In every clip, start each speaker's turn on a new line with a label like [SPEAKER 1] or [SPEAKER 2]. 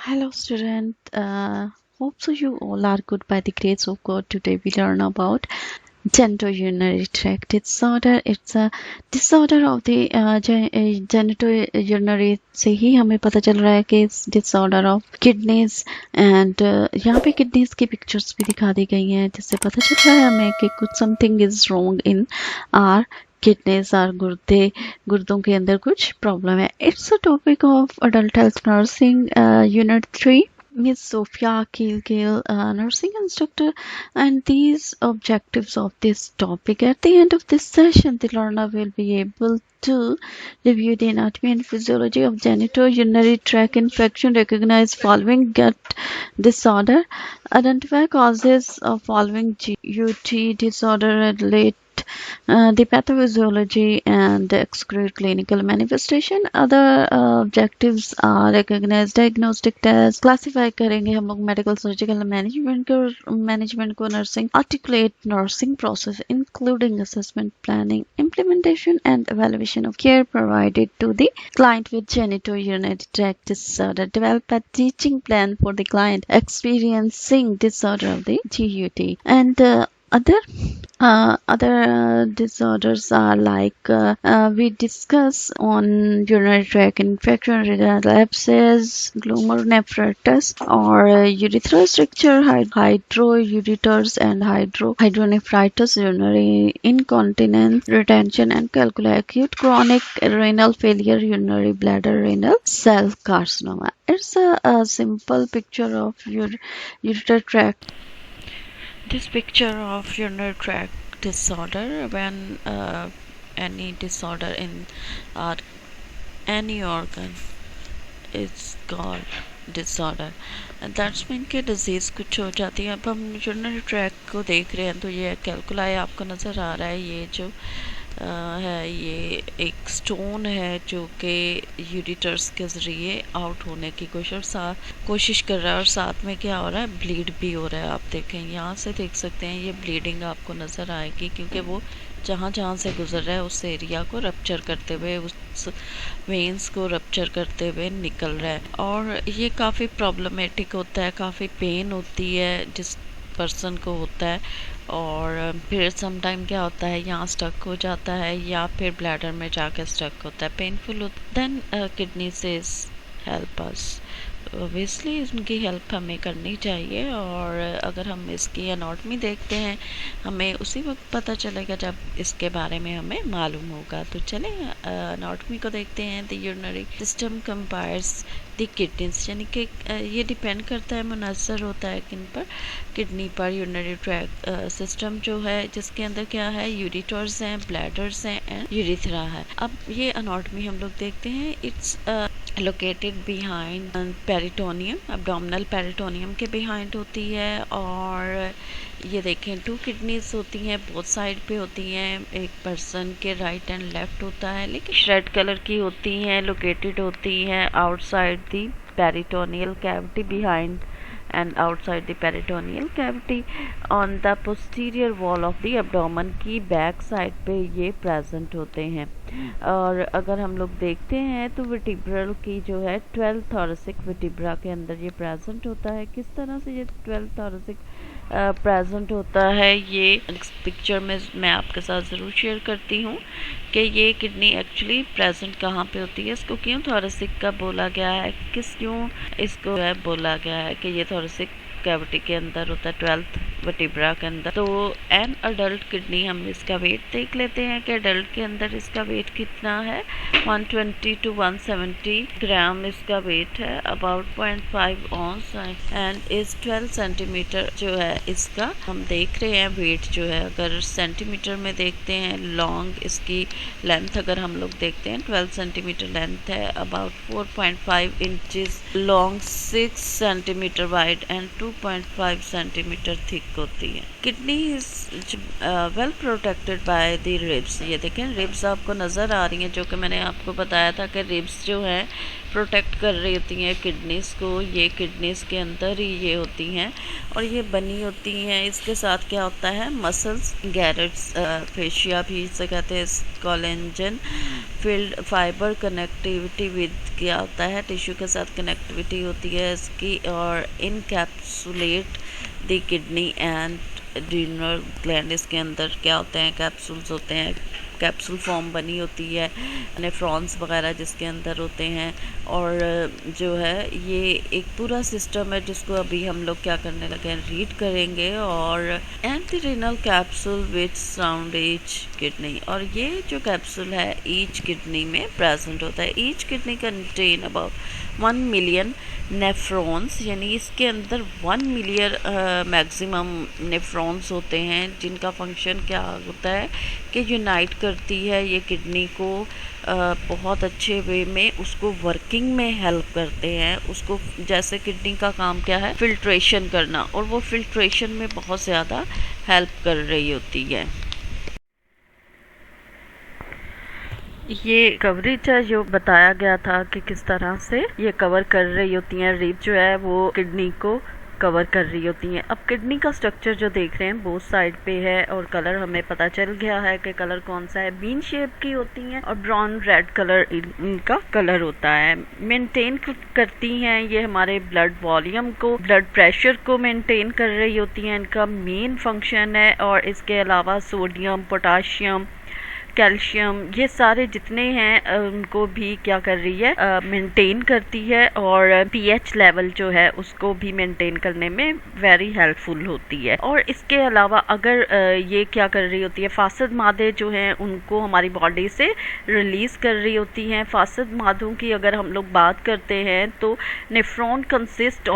[SPEAKER 1] Hello, student. Hope so you all are good by the grace of God. Today we learn about genitourinary tract disorder. It's a disorder of the genitourinary से ही हमें पता चल रहा है कि इस disorder of kidneys and यहाँ पे kidneys की pictures भी दिखा दी गई हैं जिससे पता चल रहा है हमें कि कुछ something is wrong in our kidneys और गुर्दों के अंदर कुछ प्रॉब्लम है. It's a topic of adult health nursing unit 3. Miss Sophia Kilgil, nursing instructor, and these objectives of this topic. At the end of this session, the learner will be able to review the anatomy and physiology of genitourinary tract infection, recognize following gut disorder, identify causes of following GUT disorder, relate the pathophysiology and exclude clinical manifestation. Other objectives are recognize diagnostic tests, classify करेंगे हम लोग medical surgical management को nursing, articulate nursing process including assessment, planning, implementation and evaluation of care provided to the client with genitourinary tract disorder, develop a teaching plan for the client experiencing disorder of the GUT, and other disorders are like we discuss on urinary tract infection, renal abscess, glomerulonephritis, or urethral stricture, hydroureters, and hydronephritis, urinary incontinence, retention and calculi, acute chronic renal failure, urinary bladder, renal cell carcinoma. It's a simple picture of ureter tract. This picture of urinary tract disorder, when any disorder in any organ is called disorder, and that's mean कि disease कुछ हो जाती है. अब हम urinary tract को देख रहे हैं तो ये calculi आपको नज़र आ रहा है. ये जो है ये एक स्टोन है जो कि यूरिटर्स के ज़रिए आउट होने की कोशिश कर रहा है, और साथ में क्या हो रहा है, ब्लीड भी हो रहा है. आप देखें, यहाँ से देख सकते हैं ये ब्लीडिंग आपको नज़र आएगी क्योंकि वो जहाँ से गुजर रहा है उस एरिया को रप्चर करते हुए, उस वेंस को रप्चर करते हुए निकल रहा है. और ये काफ़ी प्रॉब्लमेटिक होता है, काफ़ी पेन होती है जिस पर्सन को होता है, और फिर सम टाइम क्या होता है यहाँ स्टक हो जाता है या फिर ब्लैडर में जाकर स्टक होता है, पेनफुल होता है. देन किडनी से हेल्प अस, ऑब्वियसली इनकी हेल्प हमें करनी चाहिए. और अगर हम इसकी एनाटॉमी देखते हैं हमें उसी वक्त पता चलेगा जब इसके बारे में हमें मालूम होगा. तो चलें एनाटॉमी को देखते हैं. The urinary system comprises the kidneys, यानी कि ये डिपेंड करता है, मुनहसर होता है किन पर, किडनी पर. यूरिनरी ट्रैक सिस्टम जो है जिसके अंदर क्या है, यूरिटर्स हैं, ब्लैडर्स हैं एंड यूरिथ्रा है. अब ये एनाटॉमी हम लोग देखते हैं. It's located behind peritoneum, abdominal peritoneum के बिहाइंड होती है. और ये देखें 2 किडनीज होती हैं, बोथ साइड पे होती हैं. एक पर्सन के राइट एंड लेफ्ट होता है, लेकिन रेड कलर की होती हैं, लोकेटेड होती हैं outside the peritoneal cavity, behind and outside the peritoneal cavity on the posterior wall of the abdomen की बैक साइड पे ये प्रेजेंट होते हैं. और अगर हम लोग देखते हैं तो वर्टिब्रल की जो है 12 थोरेसिक वर्टिब्रा के अंदर ये प्रेजेंट होता है. किस तरह से ये 12 थोरेसिक प्रेजेंट होता है ये पिक्चर में मैं आपके साथ ज़रूर शेयर करती हूँ कि ये किडनी एक्चुअली प्रेजेंट कहाँ पे होती है, इसको क्यों थोरेसिक का बोला गया है, क्यों इसको बोला गया है कि ये थोरेसिक कैविटी के अंदर होता है, 12th वर्टिब्रा के अंदर. तो एन अडल्ट किडनी, हम इसका वेट देख लेते हैं कि अडल्ट के अंदर इसका वेट कितना है. 120 to 170 ग्राम इसका वेट है, अबाउट 0.5 ऑन्स, एंड इस 12 सेंटीमीटर जो है इसका हम देख रहे हैं वेट जो है. अगर सेंटीमीटर में देखते हैं, लॉन्ग इसकी लेंथ अगर हम लोग देखते हैं 12 सेंटीमीटर लेंथ है, about 4.5 inches long, 6 centimetre wide and 2.5 centimetre thick होती है। Kidney is well protected by the ribs. ये देखें रिब्स आपको नज़र आ रही हैं, जो कि मैंने आपको बताया था कि रिब्स जो हैं प्रोटेक्ट कर रही होती हैं किडनीज़ को। ये किडनीज़ के अंदर ही ये होती हैं और ये बनी होती हैं। इसके साथ क्या होता है, मसल्स, गैरेट्स, फेशिया भी इसे कहते हैं, collagen field fibre connectivity with क्या होता है, टिश्यू के साथ कनेक्टिविटी होती है इसकी, और encapsulate the kidney and adrenal gland. इसके अंदर क्या होते हैं, कैप्सूल्स होते हैं, कैप्सूल फॉर्म बनी होती है, नेफ्रॉन्स वगैरह जिसके अंदर होते हैं। और जो है ये एक पूरा सिस्टम है जिसको अभी हम लोग क्या करने लगे हैं, रीड करेंगे। और and the renal capsule which surround each kidney, और ये जो कैप्सूल है ईच किडनी में प्रेजेंट होता है। Each kidney contain about 1 million nephrons, यानी इसके अंदर 1 मिलियन मैक्सिमम नेफ्रॉन्स होते हैं, जिनका फंक्शन क्या होता है कि यूनाइट करती है ये किडनी को बहुत अच्छे वे में, उसको वर्किंग में हेल्प करते हैं। उसको जैसे किडनी का काम क्या है, फिल्ट्रेशन करना, और वो फिल्ट्रेशन में बहुत ज़्यादा हेल्प कर रही होती है। ये कवरेज है जो बताया गया था कि किस तरह से ये कवर कर रही होती हैं, रिब जो है वो किडनी को कवर कर रही होती हैं। अब किडनी का स्ट्रक्चर जो देख रहे हैं बोथ साइड पे है, और कलर हमें पता चल गया है कि कलर कौन सा है, बीन शेप की होती हैं और ब्राउन रेड कलर इनका कलर होता है। मेंटेन करती हैं ये हमारे ब्लड वॉल्यूम को, ब्लड प्रेशर को मेंटेन कर रही होती हैं, इनका मेन फंक्शन है। और इसके अलावा सोडियम, पोटाशियम, कैल्शियम, ये सारे जितने हैं उनको भी क्या कर रही है, मेंटेन करती है। और पीएच लेवल जो है उसको भी मेंटेन करने में वेरी हेल्पफुल होती है। और इसके अलावा अगर ये क्या कर रही होती है, फासद मादे जो हैं उनको हमारी बॉडी से रिलीज कर रही होती हैं। फासद मादों की अगर हम लोग बात करते हैं तो nephron consist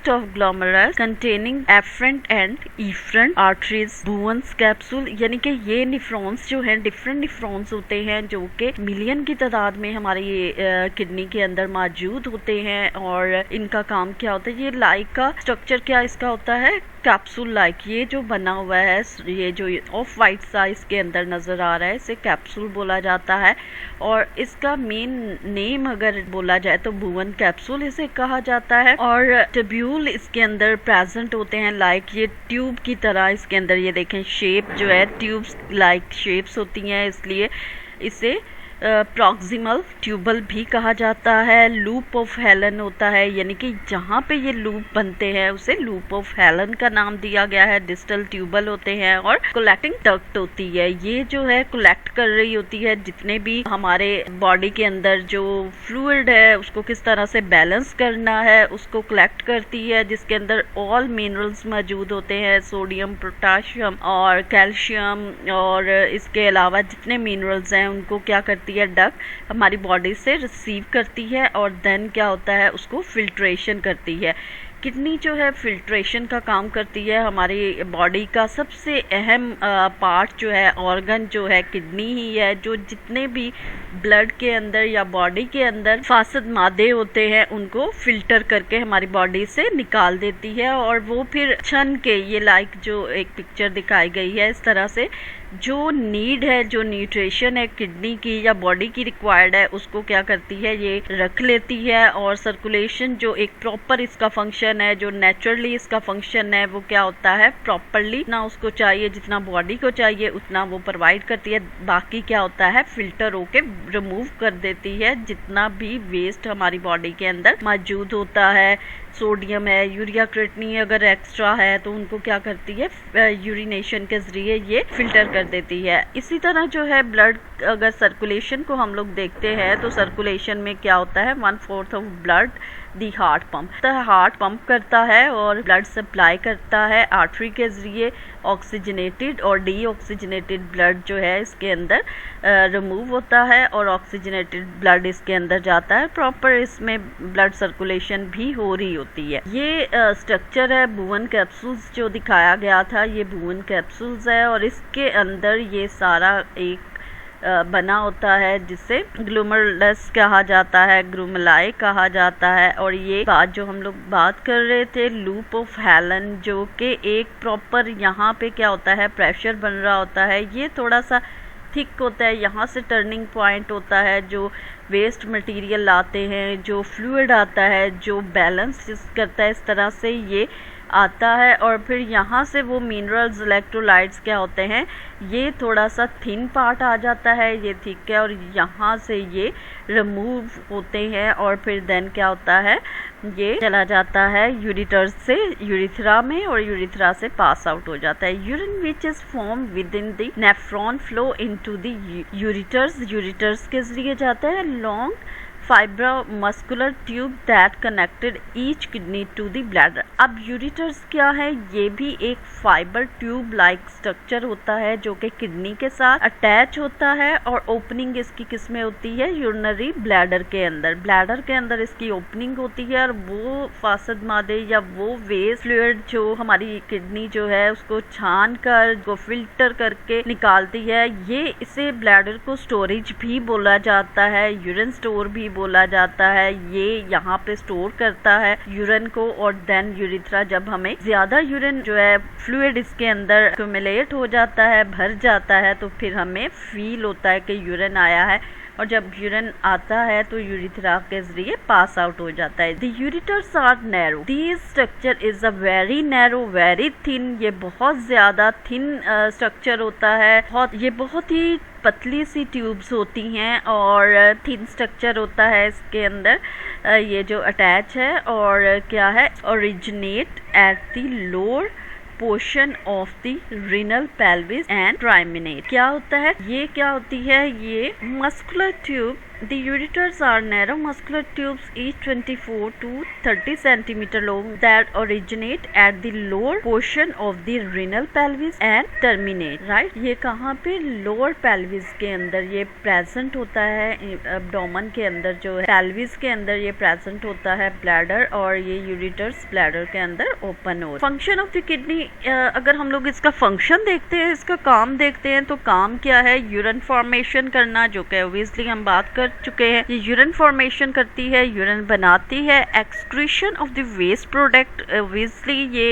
[SPEAKER 1] of glomerulus containing afferent and efferent arteries, Bowman's capsule, यानी कि ये नेफ्रॉन्स जो हैं डिफरेंट नेफ्रॉन्स होते हैं जो कि मिलियन की तादाद में हमारे ये किडनी के अंदर मौजूद होते हैं। और इनका काम क्या होता है, ये लाइक का स्ट्रक्चर क्या इसका होता है, कैप्सूल लाइक। ये जो बना हुआ है, ये जो ऑफ वाइट साइज के अंदर नजर आ रहा है, इसे कैप्सूल बोला जाता है। और इसका मेन नेम अगर बोला जाए तो बुवन कैप्सूल इसे कहा जाता है। और ट्यूब्यूल इसके अंदर प्रेजेंट होते हैं, लाइक ये ट्यूब की तरह इसके अंदर, ये देखें शेप जो है ट्यूब्स लाइक शेप्स होती हैं, इसलिए इसे प्रॉक्सिमल ट्यूबल भी कहा जाता है। लूप ऑफ हेलन होता है, यानी कि जहाँ पे ये लूप बनते हैं उसे लूप ऑफ हेलन का नाम दिया गया है। डिस्टल ट्यूबल होते हैं और कलेक्टिंग डक्ट होती है, ये जो है कलेक्ट कर रही होती है जितने भी हमारे बॉडी के अंदर जो फ्लूइड है उसको किस तरह से बैलेंस करना है उसको कलेक्ट करती है, जिसके अंदर ऑल मिनरल्स मौजूद होते हैं, सोडियम, पोटाशियम और कैल्शियम। और इसके अलावा जितने मिनरल्स हैं उनको क्या करती है, डक्ट हमारी बॉडी से रिसीव करती है और देन क्या होता है, उसको फिल्ट्रेशन करती है। किडनी जो है फिल्ट्रेशन का काम करती है। हमारी बॉडी का सबसे अहम पार्ट जो है, ऑर्गन जो है किडनी ही है, जो जितने भी ब्लड के अंदर या बॉडी के अंदर फासद मादे होते हैं उनको फिल्टर करके हमारी बॉडी से निकाल देती है। और वो फिर छन के, ये लाइक जो एक पिक्चर दिखाई गई है इस तरह से, जो नीड है, जो न्यूट्रिशन है किडनी की या बॉडी की रिक्वायर्ड है, उसको क्या करती है, ये रख लेती है। और सर्कुलेशन जो एक प्रॉपर इसका फंक्शन है, जो नेचुरली इसका फंक्शन है, वो क्या होता है, प्रॉपरली ना उसको चाहिए जितना बॉडी को चाहिए उतना वो प्रोवाइड करती है। बाकी क्या होता है, फिल्टर होके रिमूव कर देती है जितना भी वेस्ट हमारी बॉडी के अंदर मौजूद होता है। सोडियम है, यूरिया, क्रिएटिनिन अगर एक्स्ट्रा है तो उनको क्या करती है, यूरिनेशन के जरिए ये फिल्टर कर देती है। इसी तरह जो है ब्लड, अगर सर्कुलेशन को हम लोग देखते हैं तो सर्कुलेशन में क्या होता है, 1/4 of blood the heart pump करता है और ब्लड सप्लाई करता है आर्टरी के जरिए। ऑक्सीजनेटेड और डीऑक्सीजनेटेड ब्लड जो है इसके अंदर रिमूव होता है और ऑक्सीजनेटेड ब्लड इसके अंदर जाता है। प्रॉपर इसमें ब्लड सर्कुलेशन भी हो रही होती है। ये स्ट्रक्चर है बुवन कैप्सूल्स जो दिखाया गया था, ये बुवन कैप्सूल्स है और इसके अंदर ये सारा एक बना होता है, जिसे ग्लूमरुलस कहा जाता है, ग्लूमेरुलाई कहा जाता है। और ये बात जो हम लोग बात कर रहे थे लूप ऑफ हेलन, जो कि एक प्रॉपर यहाँ पे क्या होता है प्रेशर बन रहा होता है, ये थोड़ा सा थिक होता है, यहाँ से टर्निंग पॉइंट होता है, जो वेस्ट मटेरियल लाते हैं, जो फ्लूइड आता है, जो बैलेंस करता है, इस तरह से ये आता है। और फिर यहाँ से वो मिनरल्स इलेक्ट्रोलाइट्स क्या होते हैं, ये थोड़ा सा थिन पार्ट आ जाता है, ये थिक है, और यहाँ से ये रिमूव होते हैं। और फिर देन क्या होता है, ये चला जाता है यूरिटर्स से यूरिथ्रा में, और यूरिथ्रा से पास आउट हो जाता है। Urine which is form within the nephron flow into the ureters, ureters के जरिए जाता है long fibromuscular tube that connected each kidney to the bladder. अब यूरिटर्स क्या है, ये भी एक फाइबर ट्यूब लाइक स्ट्रक्चर होता है जो कि किडनी के साथ अटैच होता है, और ओपनिंग इसकी किस में होती है, यूरिनरी ब्लैडर के अंदर। ब्लैडर के अंदर इसकी ओपनिंग होती है, और वो फासद मादे या वो वेस्ट फ्लूइड जो हमारी किडनी जो है उसको छान कर को फिल्टर करके निकालती है। ये इसे ब्लैडर को स्टोरेज भी बोला जाता है, यूरिन स्टोर भी बोला जाता है। ये यहाँ पे स्टोर करता है यूरिन को, और देन यूरिथ्रा जब हमें ज्यादा यूरिन जो है फ्लूइड इसके अंदर एक्यूमुलेट हो जाता है, भर जाता है, तो फिर हमें फील होता है कि यूरिन आया है, और जब यूरिन आता है तो यूरिथ्रा के जरिए पास आउट हो जाता है। The ureters are narrow, this structure is a very narrow, very thin, ये बहुत ज्यादा थिन स्ट्रक्चर होता है, ये बहुत ही पतली सी ट्यूब्स होती हैं, और थिन स्ट्रक्चर होता है इसके अंदर ये जो अटैच है। और क्या है, originate at the lower portion of the renal pelvis and terminate. क्या होता है, ये क्या होती है, ये muscular tube, the ureters are narrow muscular tubes each 24 to 30 centimeter long that originate at the lower portion of the renal pelvis and terminate, right? ये कहाँ पे, lower pelvis के अंदर ये present होता है, abdomen के अंदर जो है pelvis के अंदर ये present होता है bladder, और ये ureters bladder के अंदर open हो। function of the kidney, अगर हम लोग इसका function देखते हैं, इसका काम देखते हैं, तो काम क्या है, यूरिन फॉर्मेशन करना, जो कि obviously हम बात कर चुके हैं। ये यूरिन फॉर्मेशन करती है, यूरिन बनाती है, excretion of the waste product, obviously ये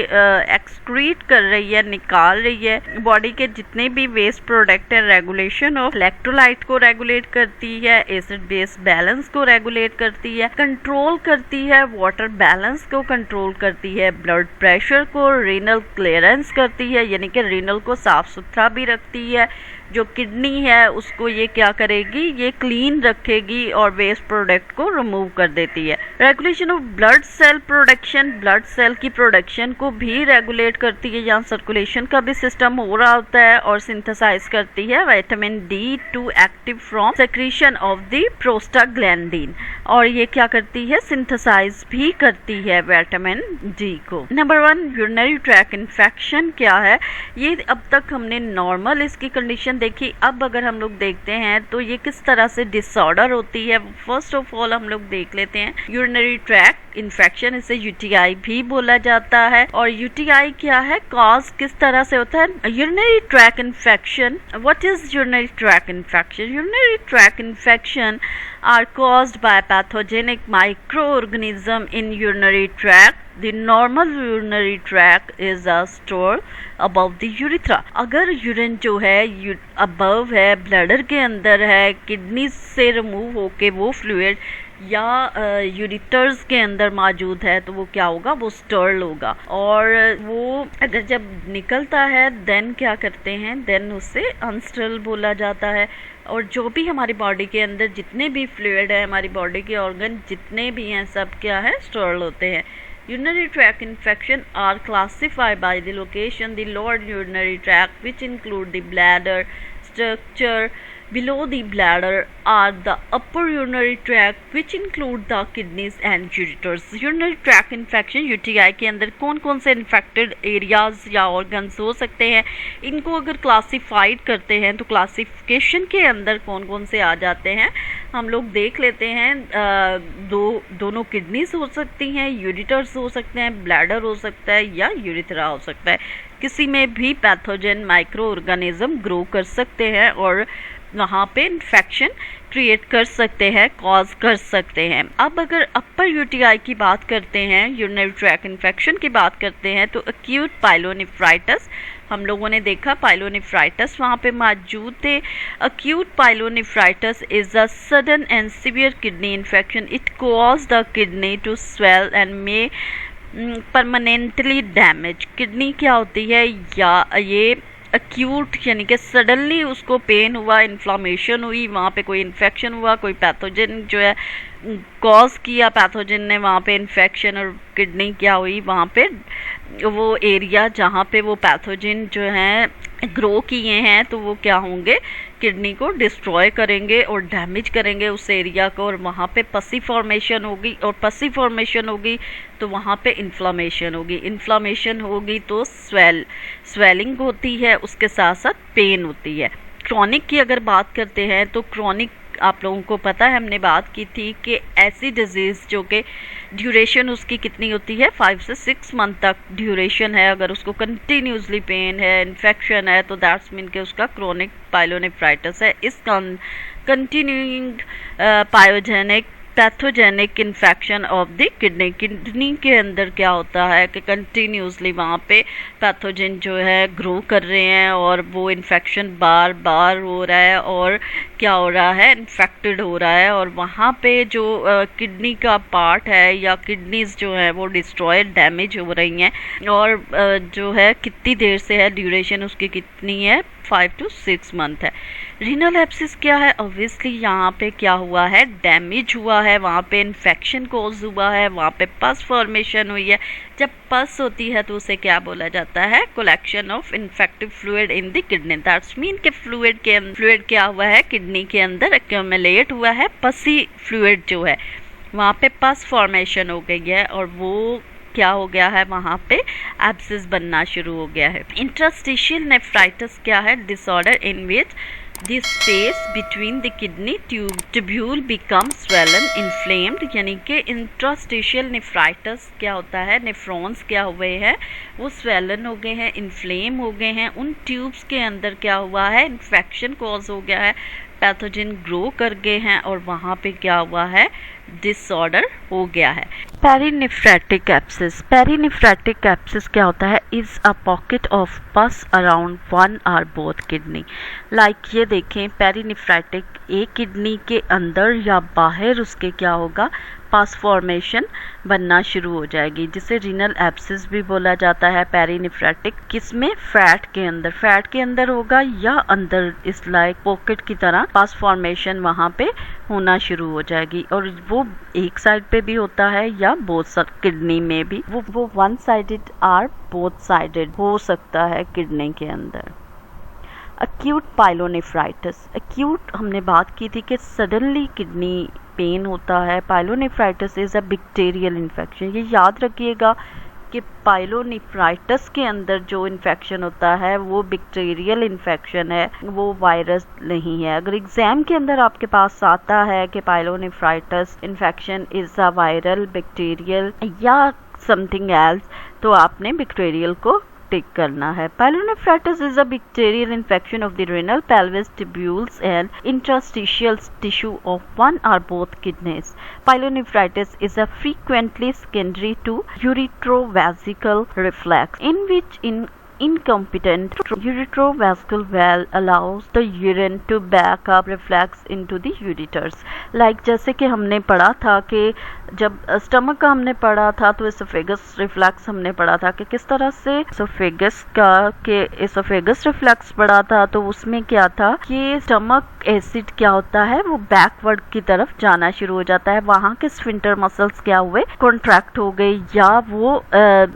[SPEAKER 1] एक्सक्रीट कर रही है, निकाल रही है बॉडी के जितने भी वेस्ट प्रोडक्ट है। रेगुलेशन ऑफ इलेक्ट्रोलाइट को रेगुलेट करती है, एसिड बेस बैलेंस को रेगुलेट करती है, कंट्रोल करती है वाटर बैलेंस को कंट्रोल करती है, ब्लड प्रेशर को, रीनल क्लियरेंस करती है, यानी कि रीनल को साफ सुथरा भी रखती है। जो किडनी है उसको ये क्या करेगी, ये क्लीन रखेगी और वेस्ट प्रोडक्ट को रिमूव कर देती है। Regulation of blood cell production, blood cell की प्रोडक्शन को भी रेगुलेट करती है, यहाँ सर्कुलेशन का भी सिस्टम हो रहा होता है, और सिंथेसाइज करती है vitamin D to active from secretion of the prostaglandin, और ये क्या करती है, सिंथेसाइज भी करती है विटामिन डी को। नंबर 1 यूरिनरी ट्रैक इन्फेक्शन क्या है, ये अब तक हमने नॉर्मल इसकी कंडीशन देखी। अब अगर हम लोग देखते हैं तो ये किस तरह से डिसऑर्डर होती है, फर्स्ट ऑफ ऑल हम लोग देख लेते हैं यूरिनरी ट्रैक इन्फेक्शन, इसे यूटीआई भी बोला जाता है। और यूटीआई क्या है, कॉज किस तरह से होता है, urinary tract infection. What is urinary tract infection, urinary tract infection are caused by pathogenic microorganism in urinary tract. The normal urinary tract is a store above the urethra. अगर urine जो है above है, bladder के अंदर है, kidney से remove होके वो फ्लूइड या यूरिटर्स के अंदर मौजूद है, तो वो क्या होगा, वो स्टर्ल होगा, और वो अगर जब निकलता है देन क्या करते हैं, देन उसे अनस्टर्ल बोला जाता है। और जो भी हमारी बॉडी के अंदर जितने भी फ्लूइड है, हमारी बॉडी के ऑर्गन जितने भी हैं, सब क्या है, स्टर्ल होते हैं। Urinary tract infection are classified by the location, the lower urinary tract, which include the bladder, structure below the bladder, are the upper urinary tract, which include the kidneys and ureters. Urinary tract infection UTI के अंदर कौन कौन से infected areas या organs हो सकते हैं, इनको अगर क्लासिफाइड करते हैं तो क्लासिफिकेशन के अंदर कौन कौन से आ जाते हैं हम लोग देख लेते हैं। दोनों किडनीज हो सकती हैं, यूरिटर्स हो सकते हैं, ब्लैडर हो सकता है, या यूरिथ्रा हो सकता है। किसी में भी पैथोजन माइक्रो ऑर्गेनिज्म ग्रो कर सकते हैं, और वहाँ पे इन्फेक्शन क्रिएट कर सकते हैं, कॉज कर सकते हैं। अब अगर अपर यूटीआई की बात करते हैं, यूरिनरी ट्रैक्ट इन्फेक्शन की बात करते हैं, तो एक्यूट पाइलोनेफ्राइटिस हम लोगों ने देखा, पाइलोनेफ्राइटिस वहाँ पे मौजूद थे। acute pyelonephritis is a sudden and severe kidney infection. It causes the kidney to swell and may permanently damage. Kidney क्या होती है, या ये एक्यूट यानी कि सडनली उसको पेन हुआ, इन्फ्लामेशन हुई, वहाँ पे कोई इन्फेक्शन हुआ, कोई पैथोजन जो है कॉज किया, पैथोजन ने वहाँ पे इन्फेक्शन, और किडनी क्या हुई, वहाँ पे वो एरिया जहाँ पे वो पैथोजन जो हैं ग्रो किए हैं, तो वो क्या होंगे, किडनी को डिस्ट्रॉय करेंगे और डैमेज करेंगे उस एरिया को, और वहाँ पे पसी फॉर्मेशन होगी, और पसी फॉर्मेशन होगी तो वहाँ पे इन्फ्लामेशन होगी, इन्फ्लामेशन होगी तो स्वेलिंग होती है, उसके साथ साथ पेन होती है। क्रॉनिक की अगर बात करते हैं तो क्रॉनिक आप लोगों को पता है, हमने बात की थी कि ऐसी डिजीज़ जो कि ड्यूरेशन उसकी कितनी होती है, 5 से 6 मंथ तक ड्यूरेशन है, अगर उसको कंटिन्यूसली पेन है, इन्फेक्शन है, तो दैट्स मीन के उसका क्रॉनिक पाइलोनेफ्राइटिस है। इस continuing pyogenic pathogenic infection of the kidney के अंदर क्या होता है कि कंटिन्यूसली वहाँ पे पैथोजन जो है ग्रो कर रहे हैं, और वो इन्फेक्शन बार बार हो रहा है, और क्या हो रहा है, इन्फेक्टेड हो रहा है, और वहाँ पे जो किडनी का पार्ट है या किडनीज जो है वो डिस्ट्रॉयड, डैमेज हो रही हैं, और जो है कितनी देर से है, ड्यूरेशन उसकी कितनी है, 5 to 6 मंथ है। रीनल एब्सिस क्या है, ऑब्वियसली यहाँ पे क्या हुआ है, डैमेज हुआ है, वहाँ पे इन्फेक्शन कोज हुआ है, वहाँ पे पस फॉर्मेशन हुई है। जब पस होती है तो उसे क्या बोला जाता है, collection of infective fluid in the kidney. That's mean के फ्लूइड क्या हुआ है, किडनी के अंदर एक्यूमुलेट हुआ है, पसी फ्लूइड जो है, वहाँ पे पस फॉर्मेशन हो गई है, और वो क्या हो गया है, वहाँ पे एब्सिस बनना शुरू हो गया है। इंटरस्टिशियल नेफ्राइटिस क्या है, disorder in which the space between the kidney tubule becomes swollen, inflamed, यानी कि इंट्रास्टिशियल नेफ्राइटिस क्या होता है, नेफ्रॉन्स क्या हुए हैं, वो स्वेलन हो गए हैं, इन्फ्लेम हो गए हैं, उन ट्यूब्स के अंदर क्या हुआ है, इन्फेक्शन कॉज हो गया है, पैथोजन ग्रो कर गए हैं, और वहाँ पे क्या हुआ है, डिसऑर्डर हो गया है। पेरिनेफ्रेटिक एब्सिस क्या होता है, इज अ पॉकेट ऑफ पस अराउंड वन और बोथ किडनी। लाइक ये देखें, पेरिनेफ्रेटिक एक किडनी के अंदर या बाहर उसके क्या होगा, पस फॉर्मेशन बनना शुरू हो जाएगी, जिसे रीनल एब्सिस भी बोला जाता है। पेरिनेफ्रेटिक किसमें, फैट के अंदर होगा, या अंदर इस लाइक पॉकेट की तरह पस फॉर्मेशन वहाँ पे होना शुरू हो जाएगी, और वो एक साइड पे भी होता है या बोथ किडनी में भी, वो वन साइडेड और बोथ साइडेड हो सकता है किडनी के अंदर। एक्यूट पाइलोनेफ्राइटिस, एक्यूट हमने बात की थी कि सडनली किडनी पेन होता है। Pyelonephritis is a bacterial infection, ये याद रखिएगा कि पाइलोनेफ्राइटिस के अंदर जो इन्फेक्शन होता है वो बैक्टीरियल इन्फेक्शन है, वो वायरस नहीं है। अगर एग्जाम के अंदर आपके पास आता है कि pyelonephritis infection is a viral, bacterial या समथिंग एल्स, तो आपने बैक्टीरियल को टिक करना है। Pyelonephritis is a bacterial infection of the renal, pelvis, tubules and interstitial tissue of one or both kidneys. Pyelonephritis is a frequently secondary to uretrovesical reflux, in which incompetent uretrovesical valve allows the urine to back up reflex into the ureters. Like जैसे कि हमने पढ़ा था कि जब stomach का हमने पढ़ा था तो एसोफेगस रिफ्लक्स हमने पढ़ा था कि किस तरह से एसोफेगस रिफ्लक्स पढ़ा था, तो उसमें क्या था कि स्टमक एसिड क्या होता है, वो बैकवर्ड की तरफ जाना शुरू हो जाता है, वहाँ के स्फिंक्टर मसल्स क्या हुए, कॉन्ट्रैक्ट हो गए, या वो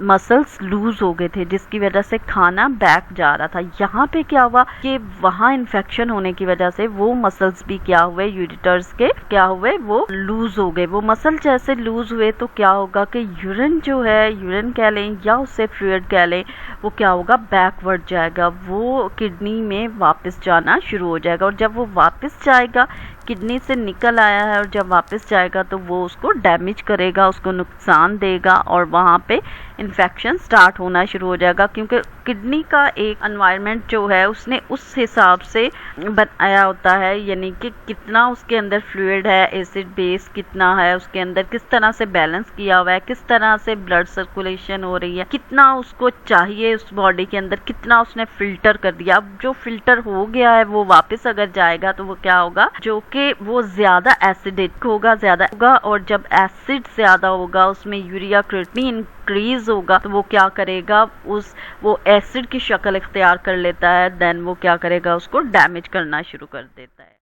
[SPEAKER 1] मसल्स लूज हो गए थे, जिसकी वजह से खाना बैक जा रहा था। यहाँ पे क्या हुआ कि वहाँ इन्फेक्शन होने की वजह से वो मसल्स भी क्या हुए, यूरिटर्स के क्या हुए, वो लूज हो गए। वो मसल जैसे लूज हुए तो क्या होगा कि यूरिन जो है, यूरिन कह लें या उससे फ्लूइड कह लें, वो क्या होगा, बैकवर्ड जाएगा, वो किडनी में वापस जाना शुरू हो जाएगा, और जब वो वापस जाएगा, किडनी से निकल आया है और जब वापस जाएगा तो वो उसको डैमेज करेगा, उसको नुकसान देगा, और वहाँ पे इन्फेक्शन स्टार्ट होना शुरू हो जाएगा, क्योंकि किडनी का एक एनवायरनमेंट जो है उसने उस हिसाब से बनाया होता है, यानी कि कितना उसके अंदर फ्लूइड है, एसिड बेस कितना है उसके अंदर, किस तरह से बैलेंस किया हुआ है, किस तरह से ब्लड सर्कुलेशन हो रही है, कितना उसको चाहिए उस बॉडी के अंदर, कितना उसने फिल्टर कर दिया। अब जो फिल्टर हो गया है वो वापस अगर जाएगा तो वो क्या होगा, जो कि वो ज्यादा एसिडिक होगा, ज्यादा होगा, और जब एसिड ज्यादा होगा उसमें यूरिया क्रिएटिनिन इंक्रीज होगा तो वो क्या करेगा, वो एसिड की शक्ल इख्तियार कर लेता है, देन वो क्या करेगा, उसको डैमेज करना शुरू कर देता है।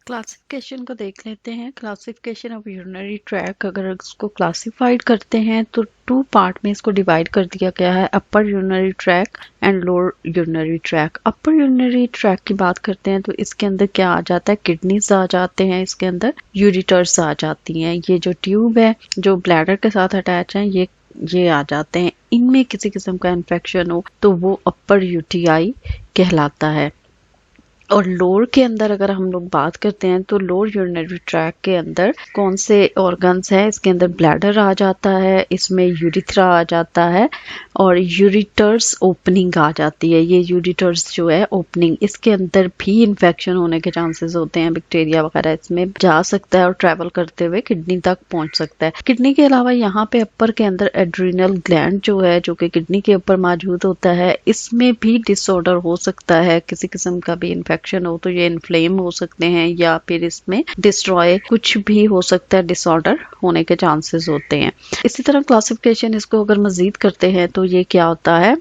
[SPEAKER 1] क्लासिफिकेशन को देख लेते हैं। क्लासिफिकेशन ऑफ यूरिनरी ट्रैक, अगर इसको क्लासिफाइड करते हैं तो 2 पार्ट में इसको डिवाइड कर दिया गया है, upper urinary tract and lower urinary tract. Upper urinary tract की बात करते हैं तो इसके अंदर क्या आ जाता है, किडनीज आ जाते हैं, इसके अंदर यूरिटर्स आ जाती हैं, ये जो ट्यूब है जो ब्लैडर के साथ अटैच है ये आ जाते हैं। इनमें किसी किस्म का इन्फेक्शन हो तो वो अपर यूटीआई कहलाता है। और लोअर के अंदर अगर हम लोग बात करते हैं तो लोअर यूरिनरी ट्रैक के अंदर कौन से ऑर्गन्स हैं, इसके अंदर ब्लैडर आ जाता है, इसमें यूरिथ्रा आ जाता है और यूरिटर्स ओपनिंग आ जाती है। ये यूरिटर्स जो है ओपनिंग, इसके अंदर भी इन्फेक्शन होने के चांसेस होते हैं, बैक्टीरिया वगैरह इसमें जा सकता है और ट्रैवल करते हुए किडनी तक पहुंच सकता है। किडनी के अलावा यहाँ पे अपर के अंदर एड्रिनल ग्लैंड जो है, जो कि किडनी के ऊपर मौजूद होता है, इसमें भी डिसऑर्डर हो सकता है, किसी किस्म का भी इन्फेक्शन हो तो ये इन्फ्लेम हो सकते हैं या फिर इसमें डिस्ट्रॉय कुछ भी हो सकता है, डिसऑर्डर होने के चांसेस होते हैं। इसी तरह क्लासिफिकेशन इसको अगर मजीद करते हैं तो ये क्या होता है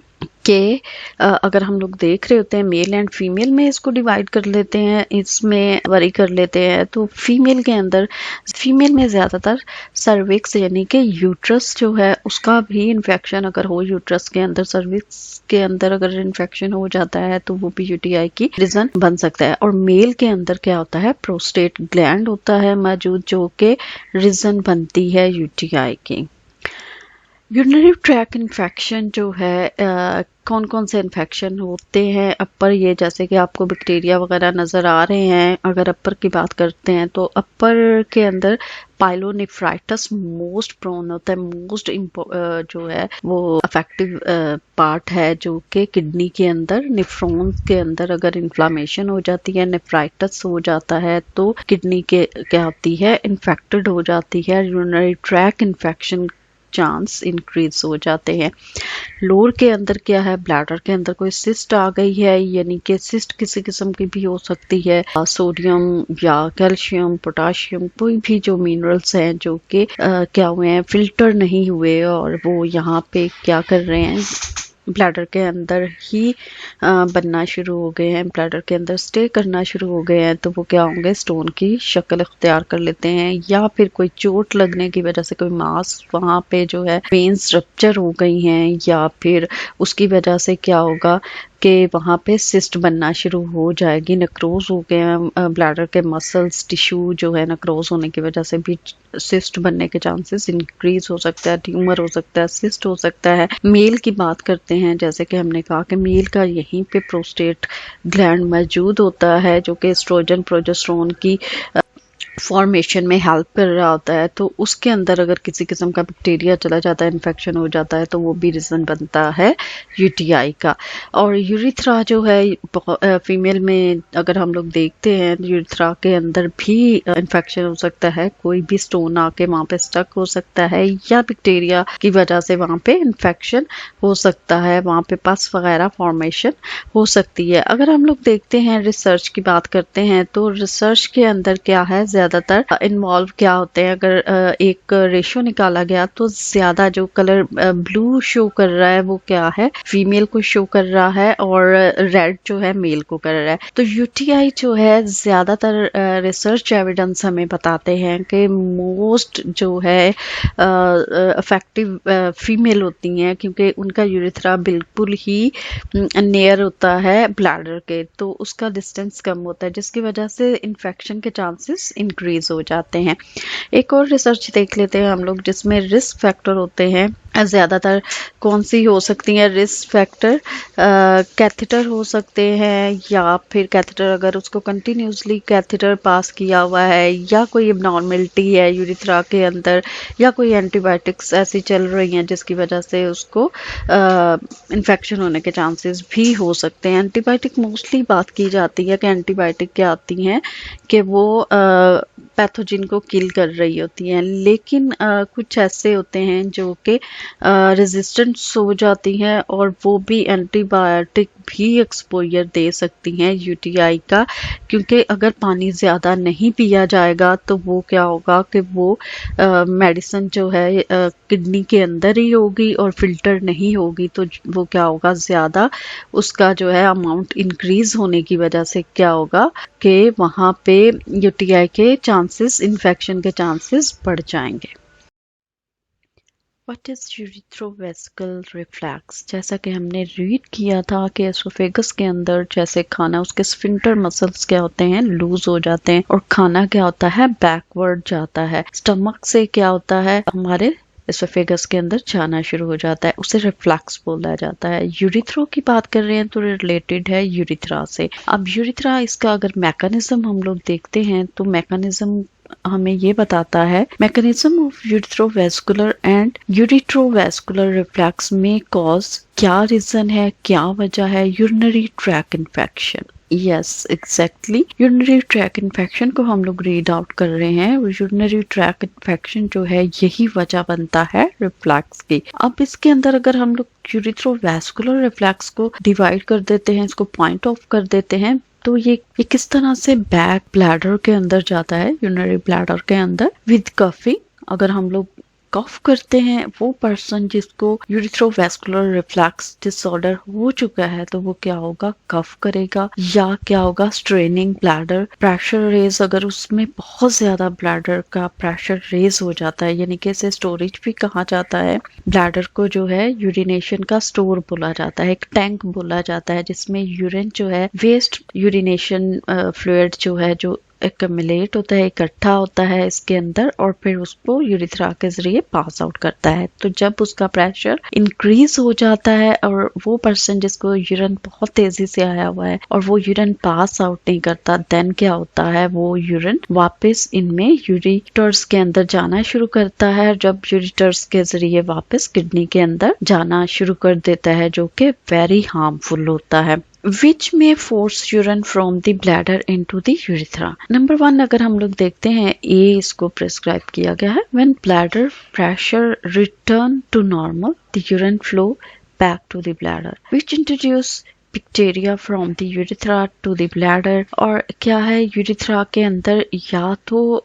[SPEAKER 1] कि अगर हम लोग देख रहे होते हैं मेल एंड फीमेल में इसको डिवाइड कर लेते हैं, इसमें वरी कर लेते हैं, तो फीमेल के अंदर, फीमेल में ज़्यादातर सर्विक्स यानी कि यूट्रस जो है उसका भी इन्फेक्शन अगर हो, यूट्रस के अंदर, सर्विक्स के अंदर अगर इन्फेक्शन हो जाता है तो वो भी यूटीआई की रीजन बन सकता है। और मेल के अंदर क्या होता है, प्रोस्टेट ग्लैंड होता है मौजूद, जो कि रीजन बनती है यूटीआई की। यूरिनरी ट्रैक इन्फेक्शन जो है कौन कौन से इन्फेक्शन होते हैं अपर, ये जैसे कि आपको बैक्टीरिया वगैरह नज़र आ रहे हैं। अगर अपर की बात करते हैं तो अपर के अंदर पाइलोनेफ्राइटिस मोस्ट प्रोन होता है, मोस्ट जो है वो अफेक्टिव पार्ट है, जो कि किडनी के अंदर नेफ्रॉन्स के अंदर अगर इन्फ्लामेशन हो जाती है, नेफ्राइटिस हो जाता है तो किडनी के क्या होती है, इन्फेक्टेड हो जाती है, urinary tract infection chance increase हो जाते हैं। लोअर के अंदर क्या है, ब्लैडर के अंदर कोई सिस्ट आ गई है, यानी कि सिस्ट किसी किस्म की भी हो सकती है, सोडियम या कैल्शियम, पोटाशियम, कोई भी जो मिनरल्स हैं जो कि क्या हुए हैं, फिल्टर नहीं हुए और वो यहाँ पे क्या कर रहे हैं, ब्लैडर के अंदर ही बनना शुरू हो गए हैं, ब्लैडर के अंदर स्टे करना शुरू हो गए हैं, तो वो क्या होंगे, स्टोन की शक्ल इख्तियार कर लेते हैं, या फिर कोई चोट लगने की वजह से कोई मांस वहाँ पे जो है वेन्स रप्चर हो गई हैं, या फिर उसकी वजह से क्या होगा कि वहाँ पे सिस्ट बनना शुरू हो जाएगी, नक्रोज हो गए हैं ब्लैडर के मसल्स, टिश्यू जो है नक्रोज होने की वजह से भी सिस्ट बनने के चांसेस इंक्रीज हो सकता है, ट्यूमर हो सकता है, सिस्ट हो सकता है। मेल की बात करते हैं, जैसे कि हमने कहा कि मेल का यहीं पे प्रोस्टेट ग्लैंड मौजूद होता है, जो कि एस्ट्रोजन प्रोजेस्टेरोन की फॉर्मेशन में हेल्प कर रहा होता है, तो उसके अंदर अगर किसी किस्म का बैक्टीरिया चला जाता है, इन्फेक्शन हो जाता है, तो वो भी रीज़न बनता है यूटीआई का। और यूरिथ्रा जो है फीमेल में अगर हम लोग देखते हैं, यूरिथ्रा के अंदर भी इन्फेक्शन हो सकता है, कोई भी स्टोन आके वहाँ पे स्टक हो सकता है, या बैक्टीरिया की वजह से वहाँ पे इन्फेक्शन हो सकता है, वहाँ पे पस वगैरह फॉर्मेशन हो सकती है। अगर हम लोग देखते हैं रिसर्च की बात करते हैं तो रिसर्च के अंदर क्या है, ज्यादातर इन्वॉल्व क्या होते हैं, अगर एक रेशो निकाला गया तो ज्यादा जो कलर ब्लू शो कर रहा है वो क्या है, फीमेल को शो कर रहा है, और रेड जो है मेल को कर रहा है। तो यूटीआई जो है ज्यादातर रिसर्च एविडेंस हमें बताते हैं कि मोस्ट जो है अफेक्टिव फीमेल होती हैं, क्योंकि उनका यूरिथ्रा बिल्कुल ही नियर होता है ब्लैडर के, तो उसका डिस्टेंस कम होता है, जिसकी वजह से इन्फेक्शन के चांसेस इंक्रीज हो जाते हैं। एक और रिसर्च देख लेते हैं हम लोग जिसमें रिस्क फैक्टर होते हैं। ज़्यादातर कौन सी हो सकती है रिस्क फैक्टर? कैथेटर हो सकते हैं, या फिर कैथेटर अगर उसको कंटिन्यूसली कैथेटर पास किया हुआ है, या कोई एबनॉर्मेलिटी है यूरिथ्रा के अंदर, या कोई एंटीबायोटिक्स ऐसी चल रही हैं जिसकी वजह से उसको इन्फेक्शन होने के चांसेस भी हो सकते हैं। एंटीबायोटिक मोस्टली बात की जाती है कि एंटीबायोटिक क्या आती हैं कि वो पैथोजिन को किल कर रही होती हैं, लेकिन कुछ ऐसे होते हैं जो कि रेजिस्टेंस हो जाती हैं और वो भी एंटीबायोटिक भी एक्सपोजर दे सकती हैं यूटीआई का, क्योंकि अगर पानी ज़्यादा नहीं पिया जाएगा तो वो क्या होगा कि वो मेडिसिन जो है किडनी के अंदर ही होगी और फिल्टर नहीं होगी, तो वो क्या होगा ज़्यादा उसका जो है अमाउंट इंक्रीज होने की वजह से क्या होगा कि वहाँ पे यूटीआई के चांसेस, इन्फेक्शन के चांसेस बढ़ जाएंगे। What is urethrovesical reflux? जैसा कि हमने रीड किया था कि एसोफेगस के अंदर जैसे खाना, उसके स्फिंक्टर मसल्स क्या होते हैं, लूज हो जाते हैं, और खाना क्या होता है, बैकवर्ड जाता है। स्टमक से क्या होता है, हमारे एसोफेगस के अंदर जाना शुरू हो जाता है, उसे रिफ्लैक्स बोला जाता है। यूरिथ्रो की बात कर रहे हैं तो रिलेटेड है यूरिथ्रा से। अब यूरिथ्रा, इसका अगर मैकेनिज्म हम लोग देखते हैं तो मैकेनिज्म हमें ये बताता है, मैकेनिज्म ऑफ यूरिथ्रोवेस्कुलर एंड यूरिथ्रोवेस्कुलर रिफ्लैक्स में कॉज क्या रीजन है, क्या वजह है, urinary tract infection. Yes, exactly, urinary tract infection को हम लोग रीड आउट कर रहे हैं। यूरिनरी ट्रैक इन्फेक्शन जो है यही वजह बनता है रिफ्लैक्स की। अब इसके अंदर अगर हम लोग यूरिथ्रोवेस्कुलर रिफ्लैक्स को डिवाइड कर देते हैं, इसको पॉइंट ऑफ कर देते हैं, तो ये किस तरह से बैक ब्लैडर के अंदर जाता है, यूरिनरी ब्लैडर के अंदर विद कफिंग। अगर हम लोग कफ करते हैं, वो पर्सन जिसको यूरिथ्रोवेस्कुलर रिफ्लैक्स डिसऑर्डर हो चुका है, तो वो क्या होगा, कफ करेगा, या क्या होगा, स्ट्रेनिंग ब्लैडर प्रेशर रेज, अगर उसमें बहुत ज्यादा ब्लैडर का प्रेशर रेज हो जाता है, यानी कि इसे स्टोरेज भी कहा जाता है। ब्लैडर को जो है यूरिनेशन का स्टोर बोला जाता है, एक टैंक बोला जाता है, जिसमें यूरिन जो है, वेस्ट यूरिनेशन फ्लूइड जो है, जो एक्यूमुलेट होता है, इकट्ठा होता है इसके अंदर, और फिर उसको यूरिथ्रा के जरिए पास आउट करता है। तो जब उसका प्रेशर इंक्रीज हो जाता है और वो पर्सन जिसको यूरिन बहुत तेजी से आया हुआ है और वो यूरिन पास आउट नहीं करता, देन क्या होता है, वो यूरिन वापस इनमें यूरिटर्स के अंदर जाना शुरू करता है। जब यूरिटर्स के जरिए वापस किडनी के अंदर जाना शुरू कर देता है, जो कि वेरी हार्मफुल होता है। Which may force urine from the bladder into the urethra? Number 1 अगर हम लोग देखते हैं, ए इसको प्रिस्क्राइब किया गया है। When bladder pressure return to normal, the urine flow back to the bladder, which introduce bacteria from the urethra to the bladder। और क्या है, यूरिथ्रा के अंदर या तो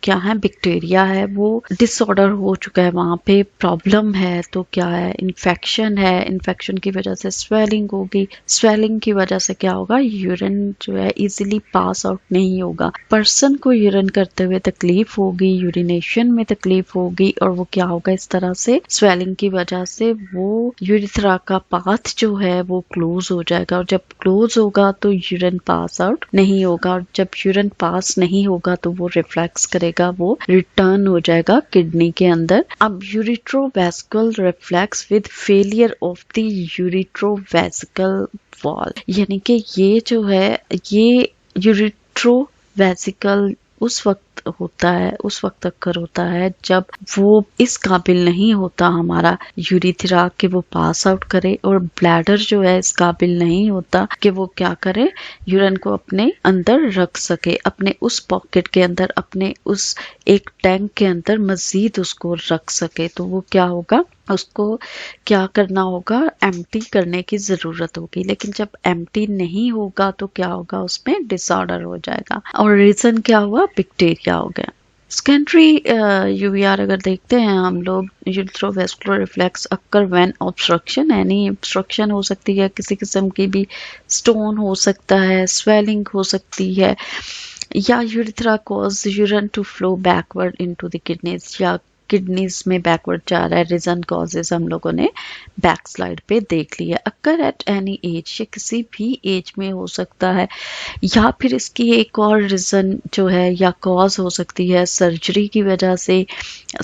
[SPEAKER 1] क्या है, बैक्टीरिया है, वो डिसऑर्डर हो चुका है, वहाँ पे प्रॉब्लम है, तो क्या है, इन्फेक्शन है, इन्फेक्शन की वजह से स्वेलिंग होगी, स्वेलिंग की वजह से क्या होगा, यूरिन जो है इजीली पास आउट नहीं होगा, पर्सन को यूरिन करते हुए तकलीफ होगी, यूरिनेशन में तकलीफ होगी, और वो क्या होगा, इस तरह से स्वेलिंग की वजह से वो यूरिथ्रा का पाथ जो है वो क्लोज हो जाएगा, और जब क्लोज होगा तो यूरिन पास आउट नहीं होगा, और जब यूरिन पास नहीं होगा तो वो रिफ्लेक्स करेगा, वो रिटर्न हो जाएगा किडनी के अंदर। अब urethrovesical reflex with failure of the urethrovesical wall, यानी कि ये जो है, ये यूरिथ्रोवेसिकल उस वक्त होता है, उस वक्त अक्कर होता है जब वो इस काबिल नहीं होता हमारा यूरिथ्रा कि वो पास आउट करे, और ब्लैडर जो है इस काबिल नहीं होता कि वो क्या करे, यूरिन को अपने अंदर रख सके, अपने उस पॉकेट के अंदर, अपने उस एक टैंक के अंदर मजीद उसको रख सके। तो वो क्या होगा, उसको क्या करना होगा, एम्प्टी करने की जरूरत होगी। लेकिन जब एम्प्टी नहीं होगा तो क्या होगा, उसमें डिसऑर्डर हो जाएगा, और रीजन क्या हुआ, बैक्टीरिया हो गया। सेकेंडरी यूवीआर अगर देखते हैं हम लोग, यूरिथ्रोवेस्कुलर रिफ्लेक्स अक्कर व्हेन ऑब्स्ट्रक्शन, यानी ऑब्स्ट्रक्शन हो सकती है, किसी किस्म की भी स्टोन हो सकता है, स्वेलिंग हो सकती है, या urethra cause urine to flow backward into the kidneys, या किडनीज में बैकवर्ड जा रहा है, रीजन कॉजेज हम लोगों ने बैकस्लाइड पे देख लिया। अगर एट एनी एज, ये किसी भी एज में हो सकता है, या फिर इसकी एक और रीज़न जो है या कॉज हो सकती है सर्जरी की वजह से।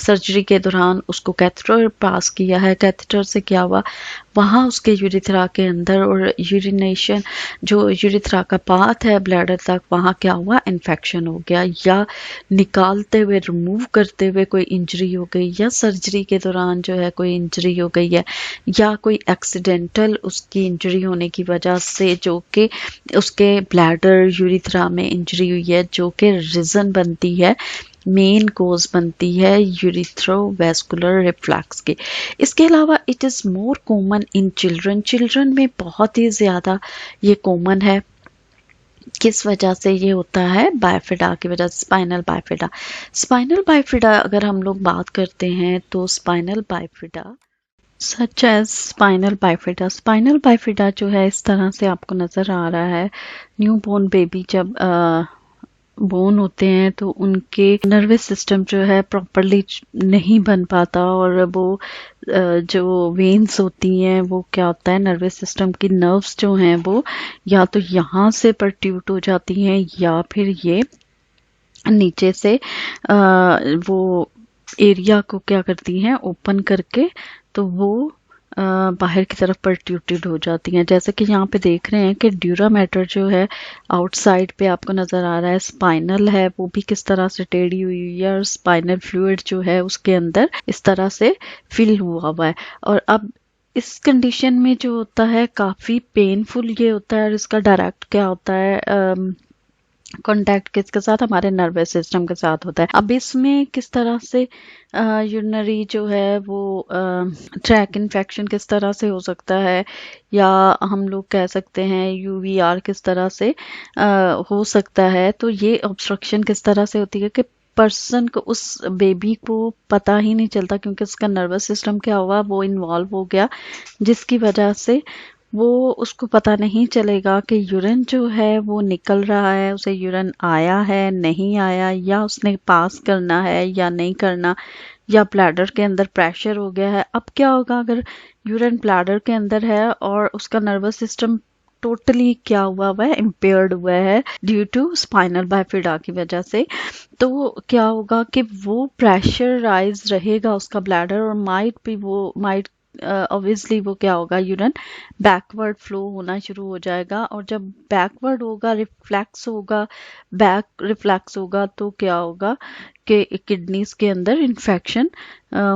[SPEAKER 1] सर्जरी के दौरान उसको कैथेटर पास किया है, कैथेटर से क्या हुआ, वहाँ उसके यूरिथ्रा के अंदर और यूरिनेशन जो यूरिथ्रा का पाथ है ब्लैडर तक, वहाँ क्या हुआ, इन्फेक्शन हो गया, या निकालते हुए रिमूव करते हुए कोई इंजरी हो गई, या सर्जरी के दौरान जो है कोई इंजरी हो गई है, या कोई एक्सीडेंटल उसकी इंजरी होने की वजह से जो कि उसके ब्लैडर यूरिथ्रा में इंजरी हुई है, जो कि रीज़न बनती है, मेन कोज बनती है यूरिथ्रोवैस्कुलर रिफ्लक्स की। इसके अलावा it is more common in children, children में बहुत ही ज़्यादा ये कॉमन है। किस वजह से ये होता है, बायफिडा की वजह से, स्पाइनल बायफिडा। स्पाइनल बायफिडा अगर हम लोग बात करते हैं तो spinal bifida such as spinal bifida जो है इस तरह से आपको नज़र आ रहा है। न्यू बोर्न बेबी जब बोन होते हैं तो उनके नर्वस सिस्टम जो है प्रॉपरली नहीं बन पाता, और वो जो वेन्स होती हैं वो क्या होता है, नर्वस सिस्टम की नर्व्स जो हैं वो या तो यहाँ से परट्यूट हो जाती हैं, या फिर ये नीचे से वो एरिया को क्या करती हैं, ओपन करके, तो वो बाहर की तरफ परट्यूटेड हो जाती हैं। जैसे कि यहाँ पे देख रहे हैं कि ड्यूरा मैटर जो है आउटसाइड पे आपको नज़र आ रहा है, स्पाइनल है वो भी किस तरह से टेढ़ी हुई है, और स्पाइनल फ्लूइड जो है उसके अंदर इस तरह से फिल हुआ है। और अब इस कंडीशन में जो होता है काफ़ी पेनफुल ये होता है, और इसका डायरेक्ट क्या होता है, कॉन्टैक्ट किसके साथ, हमारे नर्वस सिस्टम के साथ होता है। अब इसमें किस तरह से यूरिनरी जो है वो ट्रैक इन्फेक्शन किस तरह से हो सकता है, या हम लोग कह सकते हैं यूवीआर किस तरह से हो सकता है। तो ये ऑब्स्ट्रक्शन किस तरह से होती है कि पर्सन को, उस बेबी को पता ही नहीं चलता, क्योंकि उसका नर्वस सिस्टम क्या हुआ, वो इन्वॉल्व हो गया, जिसकी वजह से वो उसको पता नहीं चलेगा कि यूरिन जो है वो निकल रहा है, उसे यूरिन आया है नहीं आया, या उसने पास करना है या नहीं करना, या ब्लैडर के अंदर प्रेशर हो गया है। अब क्या होगा अगर यूरिन ब्लैडर के अंदर है और उसका नर्वस सिस्टम टोटली क्या हुआ है, इम्पेयर्ड हुआ है ड्यू टू स्पाइनल बायफिडा की वजह से, तो क्या होगा कि वो प्रेशर राइज रहेगा उसका ब्लैडर, और माइट ऑब्वियसली वो क्या होगा, यूरिन बैकवर्ड फ्लो होना शुरू हो जाएगा, और जब बैकवर्ड होगा, रिफ्लैक्स होगा तो क्या होगा कि किडनीज के अंदर इन्फेक्शन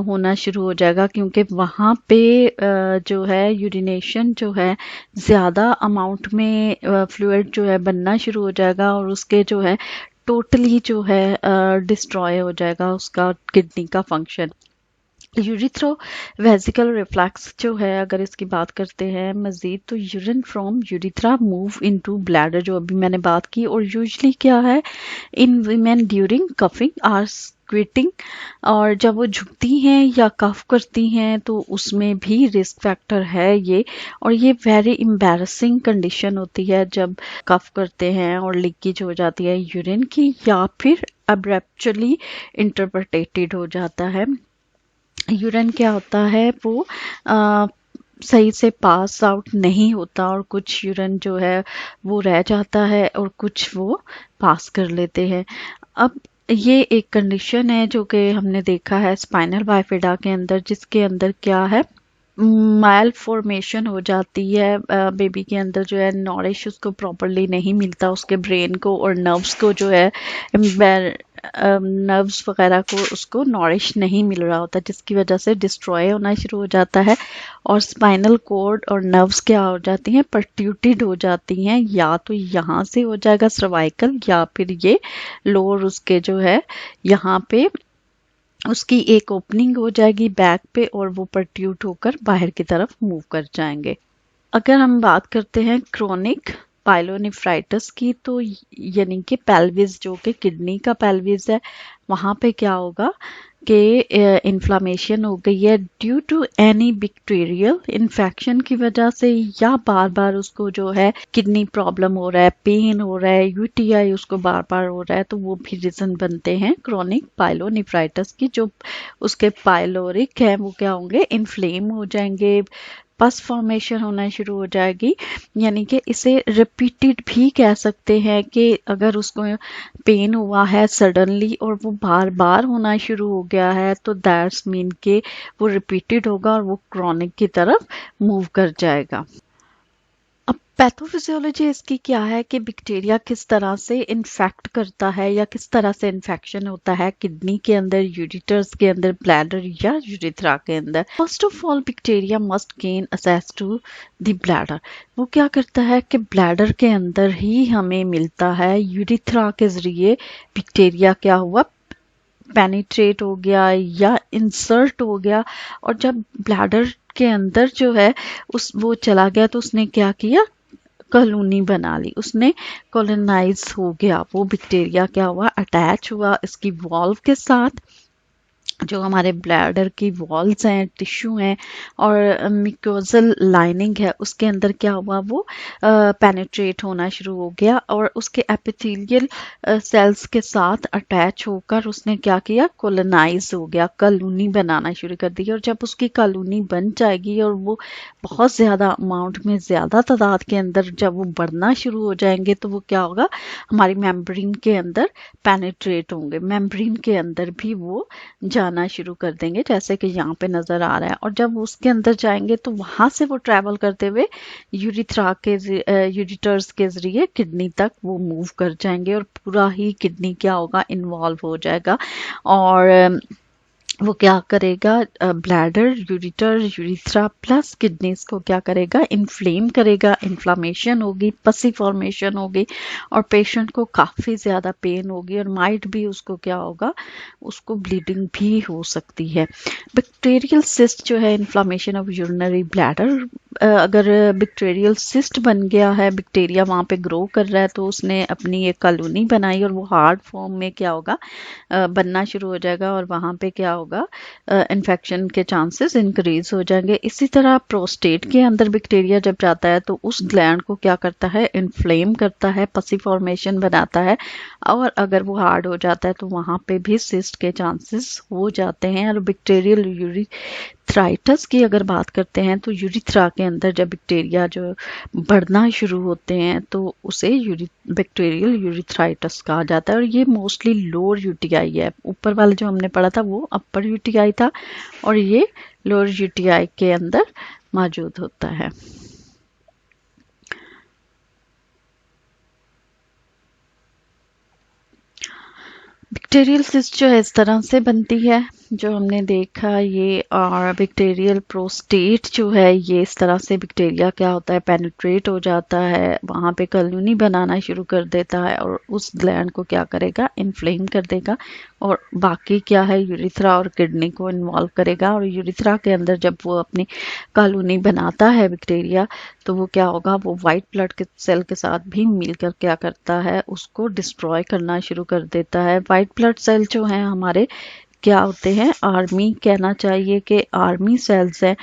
[SPEAKER 1] होना शुरू हो जाएगा, क्योंकि वहाँ पे जो है यूरिनेशन जो है ज़्यादा अमाउंट में फ्लूइड जो है बनना शुरू हो जाएगा, और उसके जो है टोटली जो है डिस्ट्रॉय हो जाएगा उसका किडनी का फंक्शन। यूरिथ्रो वेसिकल रिफ्लैक्स जो है अगर इसकी बात करते हैं मज़ीद, तो urine from urethra move into bladder, जो अभी मैंने बात की, और यूजली क्या है इन वीमेन ड्यूरिंग कफिंग आर स्क्विटिंग, और जब वो झुकती हैं या कफ करती हैं तो उसमें भी रिस्क फैक्टर है ये, और ये वेरी एम्बैरसिंग कंडीशन होती है जब कफ करते हैं और लीकेज हो जाती है यूरिन की, या फिर अब्रप्चुअली इंटरप्रेटेड हो जाता है। यूरिन क्या होता है वो सही से पास आउट नहीं होता, और कुछ यूरिन जो है वो रह जाता है और कुछ वो पास कर लेते हैं। अब ये एक कंडीशन है जो कि हमने देखा है स्पाइनल बायफिडा के अंदर, जिसके अंदर क्या है, माइल फॉर्मेशन हो जाती है बेबी के अंदर, जो है नॉरिश उसको प्रॉपरली नहीं मिलता, उसके ब्रेन को और नर्व्स को जो है नर्व्स वगैरह को उसको नॉरिश नहीं मिल रहा होता, जिसकी वजह से डिस्ट्रॉय होना शुरू हो जाता है, और स्पाइनल कॉर्ड और नर्व्स क्या हो जाती हैं, परट्यूटेड हो जाती हैं, या तो यहाँ से हो जाएगा सर्वाइकल, या फिर ये लोअर उसके जो है यहाँ पे उसकी एक ओपनिंग हो जाएगी बैक पे, और वो परट्यूट होकर बाहर की तरफ मूव कर जाएंगे। अगर हम बात करते हैं क्रोनिक पाइलोनेफ्राइटिस की, तो यानी कि पेल्विस जो कि किडनी का पेल्विस है, वहाँ पे क्या होगा के इन्फ्लामेशन हो गई है due to any bacterial infection की वजह से, या बार बार उसको जो है किडनी प्रॉब्लम हो रहा है, पेन हो रहा है, यूटीआई उसको बार बार हो रहा है, तो वो भी रीजन बनते हैं क्रोनिक पाइलोनेफ्राइटिस की। जो उसके पाइलोरिक है वो क्या होंगे, इन्फ्लेम हो जाएंगे, पस फॉर्मेशन होना शुरू हो जाएगी। यानी कि इसे रिपीटेड भी कह सकते हैं कि अगर उसको पेन हुआ है सडनली और वो बार बार होना शुरू हो गया है तो दैट्स मीन के वो रिपीटेड होगा और वो क्रॉनिक की तरफ मूव कर जाएगा। अब पैथोफिजियोलॉजी इसकी क्या है कि बैक्टीरिया किस तरह से इन्फेक्ट करता है या किस तरह से इन्फेक्शन होता है किडनी के अंदर, यूरिटर्स के अंदर, ब्लैडर या यूरिथ्रा के अंदर। First of all bacteria must gain access to the bladder. वो क्या करता है कि ब्लैडर के अंदर ही हमें मिलता है, यूरिथ्रा के जरिए बैक्टीरिया क्या हुआ, पेनिट्रेट हो गया या इंसर्ट हो गया। और जब ब्लैडर के अंदर जो है उस वो चला गया तो उसने क्या किया, कॉलोनी बना ली, उसने कॉलोनाइज हो गया। वो बैक्टीरिया क्या हुआ, अटैच हुआ इसकी वॉल्व के साथ, जो हमारे ब्लैडर की वॉल्स हैं, टिश्यू हैं और मिकोजल लाइनिंग है, उसके अंदर क्या हुआ, वो पेनिट्रेट होना शुरू हो गया और उसके एपिथेलियल सेल्स के साथ अटैच होकर उसने क्या किया, कॉलोनाइज हो गया, कॉलोनी बनाना शुरू कर दी। और जब उसकी कॉलोनी बन जाएगी और वो बहुत ज़्यादा अमाउंट में, ज़्यादा तादाद के अंदर जब वो बढ़ना शुरू हो जाएंगे तो वो क्या होगा, हमारी मेम्ब्रेन के अंदर पेनिट्रेट होंगे, मेम्ब्रेन के अंदर भी वो जाना शुरू कर देंगे, जैसे कि यहाँ पे नजर आ रहा है। और जब उसके अंदर जाएंगे तो वहां से वो ट्रैवल करते हुए यूरिथ्रा के यूरिटर्स के जरिए किडनी तक वो मूव कर जाएंगे और पूरा ही किडनी क्या होगा, इन्वॉल्व हो जाएगा। और वो क्या करेगा, bladder, ureter, urethra plus kidneys को क्या करेगा, इन्फ्लेम करेगा, इन्फ्लामेशन होगी, पसी फॉर्मेशन होगी और पेशेंट को काफ़ी ज़्यादा पेन होगी और माइट भी उसको क्या होगा, उसको ब्लीडिंग भी हो सकती है। बैक्टीरियल सिस्ट जो है, इन्फ्लामेशन ऑफ यूरिनरी ब्लैडर, अगर बैक्टीरियल सिस्ट बन गया है, बैक्टीरिया वहाँ पे ग्रो कर रहा है तो उसने अपनी एक कॉलोनी बनाई और वो हार्ड फॉर्म में क्या होगा, बनना शुरू हो जाएगा और वहाँ पे क्या होगा, इन्फेक्शन के चांसेस इंक्रीज हो जाएंगे। इसी तरह प्रोस्टेट के अंदर बैक्टीरिया जब जाता है तो उस ग्लैंड को क्या करता है, इन्फ्लेम करता है, पसी फॉर्मेशन बनाता है और अगर वो हार्ड हो जाता है तो वहाँ पे भी सिस्ट के चांसेस हो जाते हैं। और बैक्टीरियल यूरिथ्राइटिस की अगर बात करते हैं तो यूरिथ्रा के अंदर जब बैक्टीरिया जो बढ़ना शुरू होते हैं तो उसे बैक्टीरियल यूरिथ्राइटिस कहा जाता है। और ये मोस्टली लोअर यूटीआई है, ऊपर वाला जो हमने पढ़ा था वो अपर यूटीआई था और ये लोअर यूटीआई के अंदर मौजूद होता है। बैक्टीरियल सिस्ट जो है इस तरह से बनती है जो हमने देखा ये, और बैक्टीरियल प्रोस्टेट जो है ये इस तरह से बैक्टीरिया क्या होता है, पेनिट्रेट हो जाता है, वहाँ पे कॉलोनी बनाना शुरू कर देता है और उस ग्लैंड को क्या करेगा, इन्फ्लेम कर देगा और बाकी क्या है, यूरिथ्रा और किडनी को इन्वॉल्व करेगा। और यूरिथ्रा के अंदर जब वो अपनी कॉलोनी बनाता है बैक्टीरिया तो वो क्या होगा, वो वाइट ब्लड के सेल के साथ भी मिलकर क्या करता है, उसको डिस्ट्रॉय करना शुरू कर देता है। वाइट ब्लड सेल जो है हमारे क्या होते हैं, आर्मी कहना चाहिए कि आर्मी सेल्स हैं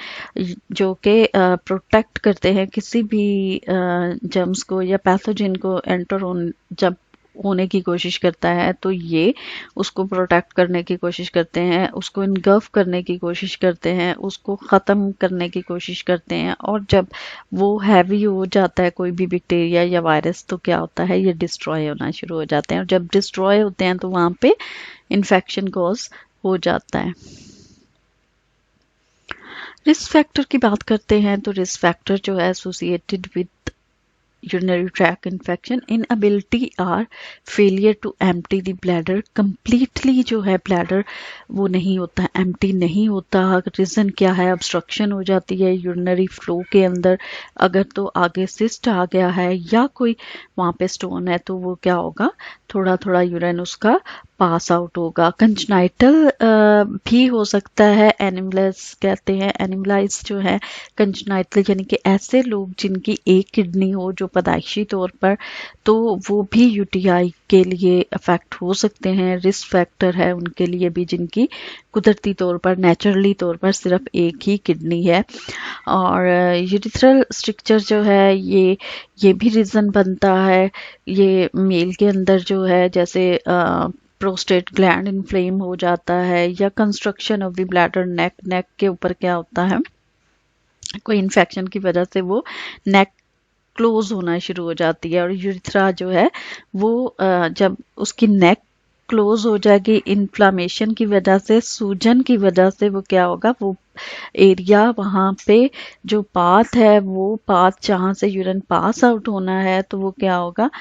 [SPEAKER 1] जो कि प्रोटेक्ट करते हैं किसी भी जर्म्स को या पैथोजन को एंटर जब होने की कोशिश करता है तो ये उसको प्रोटेक्ट करने की कोशिश करते हैं, उसको इनगल्फ करने की कोशिश करते हैं, उसको ख़त्म करने की कोशिश करते हैं। और जब वो हैवी हो जाता है कोई भी बैक्टीरिया या वायरस तो क्या होता है, ये डिस्ट्रॉय होना शुरू हो जाते हैं और जब डिस्ट्रॉय होते हैं तो वहाँ पे इन्फेक्शन कॉज हो जाता है। रिस्क फैक्टर की बात करते हैं तो रिस्क फैक्टर जो है associated with urinary tract infection, inability or failure to empty the bladder completely, जो है ब्लैडर वो नहीं होता, एम्प्टी नहीं होता। रीज़न क्या है, ऑब्स्ट्रक्शन हो जाती है यूरिनरी फ्लो के अंदर, अगर तो आगे सिस्ट आ गया है या कोई वहाँ पे स्टोन है तो वो क्या होगा, थोड़ा थोड़ा यूरिन उसका पास आउट होगा। कंजनाइटल भी हो सकता है, एनिमलाइज कहते हैं, एनिमलाइज जो है कंजनाइटल यानी कि ऐसे लोग जिनकी एक किडनी हो जो पैदाइशी तौर पर, तो वो भी यूटीआई के लिए अफेक्ट हो सकते हैं। रिस्क फैक्टर है उनके लिए भी जिनकी कुदरती तौर पर, नेचुरली तौर पर सिर्फ एक ही किडनी है। और यूरिथ्रल स्ट्रक्चर जो है ये भी रीज़न बनता है। ये मेल के अंदर जो है, जैसे प्रोस्टेट ग्लैंड इन्फ्लेम हो जाता है, या कंस्ट्रक्शन ऑफ द ब्लैडर, नेक के ऊपर क्या होता है, कोई इन्फेक्शन की वजह से वो नेक क्लोज होना शुरू हो जाती है। और यूरिथ्रा जो है वो जब उसकी नेक क्लोज हो जाएगी इन्फ्लामेशन की वजह से, सूजन की वजह से, वो क्या होगा, वो एरिया वहाँ पे जो पाथ है, वो पाथ जहाँ से यूरिन पास आउट होना है, तो वो क्या होगा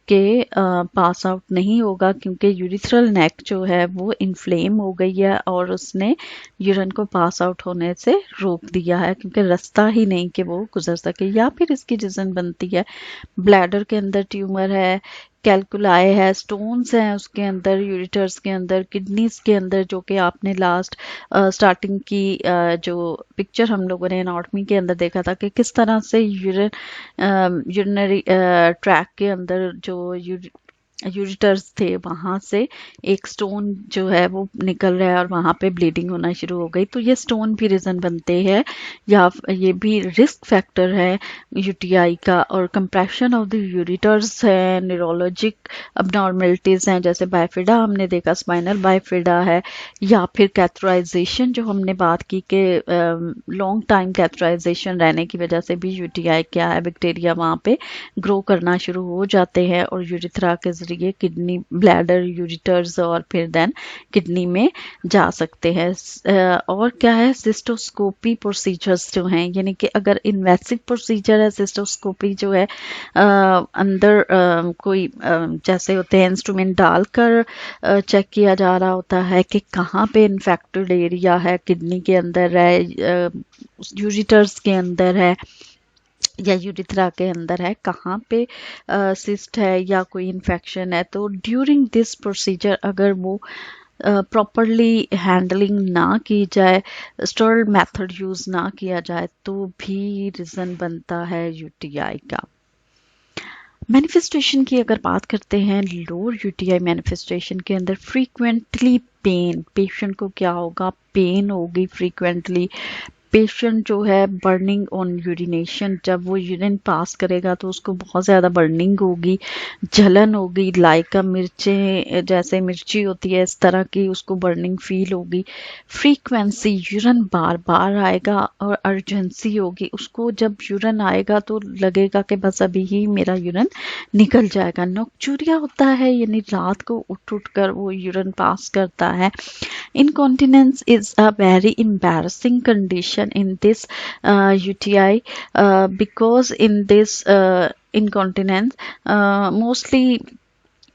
[SPEAKER 1] कि पास आउट नहीं होगा, क्योंकि यूरिथ्रल नेक जो है वो इन्फ्लेम हो गई है और उसने यूरिन को पास आउट होने से रोक दिया है, क्योंकि रास्ता ही नहीं कि वो गुजर सके। या फिर इसकी रीज़न बनती है ब्लैडर के अंदर ट्यूमर है, कैलकुलाई है, स्टोन्स हैं उसके अंदर, यूरिटर्स के अंदर, किडनीज के अंदर, जो कि आपने लास्ट स्टार्टिंग की जो पिक्चर हम लोगों ने एनाटॉमी के अंदर देखा था कि किस तरह से यूरिनरी ट्रैक के अंदर जो यूरिटर्स थे, वहाँ से एक स्टोन जो है वो निकल रहा है और वहाँ पे ब्लीडिंग होना शुरू हो गई। तो ये स्टोन भी रीज़न बनते हैं, या ये भी रिस्क फैक्टर है यूटीआई का। और कंप्रेशन ऑफ द यूरिटर्स है, न्यूरोलॉजिक अबनॉर्मलिटीज़ हैं, जैसे बाइफिडा हमने देखा, स्पाइनल बाइफिडा है, या फिर कैथराइजेशन जो हमने बात की कि लॉन्ग टाइम कैथराइजेशन रहने की वजह से भी यूटीआई क्या है, बैक्टीरिया वहाँ पे ग्रो करना शुरू हो जाते हैं और यूरिथ्रा के जरिए किडनी, ब्लैडर, यूरिटर्स और फिर देन किडनी में जा सकते हैं। और क्या है, सिस्टोस्कोपी प्रोसीजर्स जो हैं, यानी कि अगर इन्वेसिव प्रोसीजर है, सिस्टोस्कोपी जो है अंदर कोई जैसे होते हैं इंस्ट्रूमेंट डालकर चेक किया जा रहा होता है कि कहाँ पे इन्फेक्टेड एरिया है, किडनी के अंदर है, यूरिटर्स के अंदर है, या यूरिथ्रा के अंदर है, कहाँ पे सिस्ट है या कोई इन्फेक्शन है। तो ड्यूरिंग दिस प्रोसीजर अगर वो प्रॉपरली हैंडलिंग ना की जाए, स्टर्ड मेथड यूज़ ना किया जाए, तो भी रीज़न बनता है यूटीआई का। मैनिफेस्टेशन की अगर बात करते हैं, लोअर यूटीआई मैनिफेस्टेशन के अंदर फ्रीक्वेंटली पेन, पेशेंट को क्या होगा, पेन होगी फ्रीक्वेंटली। पेशेंट जो है बर्निंग ऑन यूरिनेशन, जब वो यूरिन पास करेगा तो उसको बहुत ज़्यादा बर्निंग होगी, जलन होगी, लाइक मिर्चें, जैसे मिर्ची होती है इस तरह की उसको बर्निंग फील होगी। फ्रीक्वेंसी, यूरिन बार बार आएगा और अर्जेंसी होगी उसको, जब यूरिन आएगा तो लगेगा कि बस अभी ही मेरा यूरिन निकल जाएगा। नॉक्चूरिया होता है, यानी रात को उठ उठ कर वो यूरिन पास करता है। Incontinence is a very embarrassing condition in this UTI because in this incontinence mostly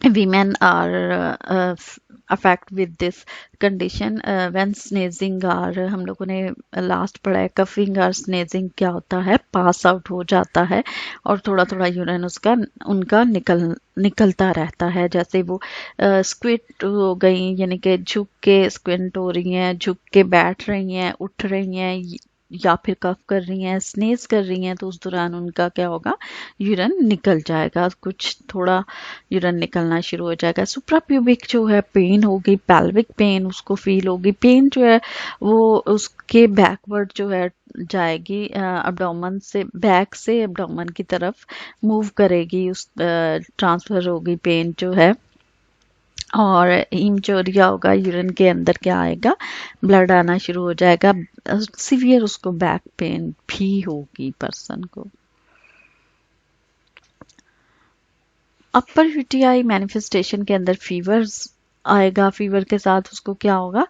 [SPEAKER 1] women are affected with this condition when sneezing, और हम लोगों ने लास्ट पढ़ा है कफिंग और स्नेजिंग क्या होता है, पास आउट हो जाता है और थोड़ा थोड़ा यूरिन उसका उनका निकलता रहता है। जैसे वो स्क्विट हो गई, यानी कि झुक के स्क्विंट हो रही हैं, झुक के बैठ रही हैं, उठ रही हैं, या फिर कफ कर रही हैं, स्नेज कर रही हैं, तो उस दौरान उनका क्या होगा, यूरिन निकल जाएगा, कुछ थोड़ा यूरिन निकलना शुरू हो जाएगा। सुप्राप्यूबिक जो है पेन होगी, पेल्विक पेन उसको फील होगी। पेन जो है वो उसके बैकवर्ड जो है जाएगी, अब्डोमन से, बैक से अब्डोमन की तरफ मूव करेगी, उस ट्रांसफर होगी पेन जो है। और हिमचोरिया होगा, यूरिन के अंदर क्या आएगा, ब्लड आना शुरू हो जाएगा। सीवियर उसको बैक पेन भी होगी पर्सन को। अपर यूटीआई मैनिफेस्टेशन के अंदर फीवर्स आएगा, फीवर के साथ उसको क्या होगा,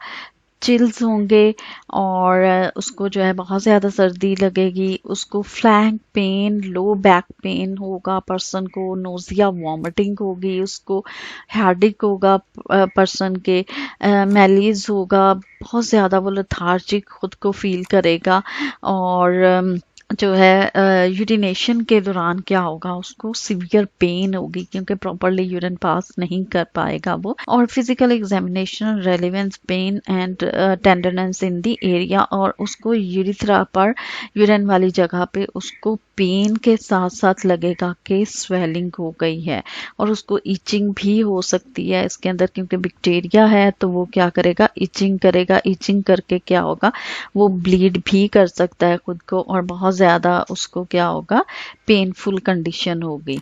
[SPEAKER 1] चिल्स होंगे और उसको जो है बहुत ज़्यादा सर्दी लगेगी, उसको flank pain, low back pain होगा पर्सन को, नोजिया वॉमिटिंग होगी, उसको हेडेक होगा पर्सन के, मैलीज होगा, बहुत ज़्यादा वो लेथार्जिक खुद को फील करेगा और जो है यूरिनेशन के दौरान क्या होगा, उसको सीवियर पेन होगी क्योंकि प्रॉपरली यूरिन पास नहीं कर पाएगा वो। और physical examination relevance pain and tenderness in the area, और उसको यूरिथ्रा पर यूरिन वाली जगह पे उसको पेन के साथ साथ लगेगा कि स्वेलिंग हो गई है, और उसको इचिंग भी हो सकती है इसके अंदर क्योंकि बैक्टीरिया है तो वो क्या करेगा, इचिंग करेगा। इचिंग करके क्या होगा, वो ब्लीड भी कर सकता है खुद को, और बहुत ज़्यादा उसको क्या होगा, पेनफुल कंडीशन होगी।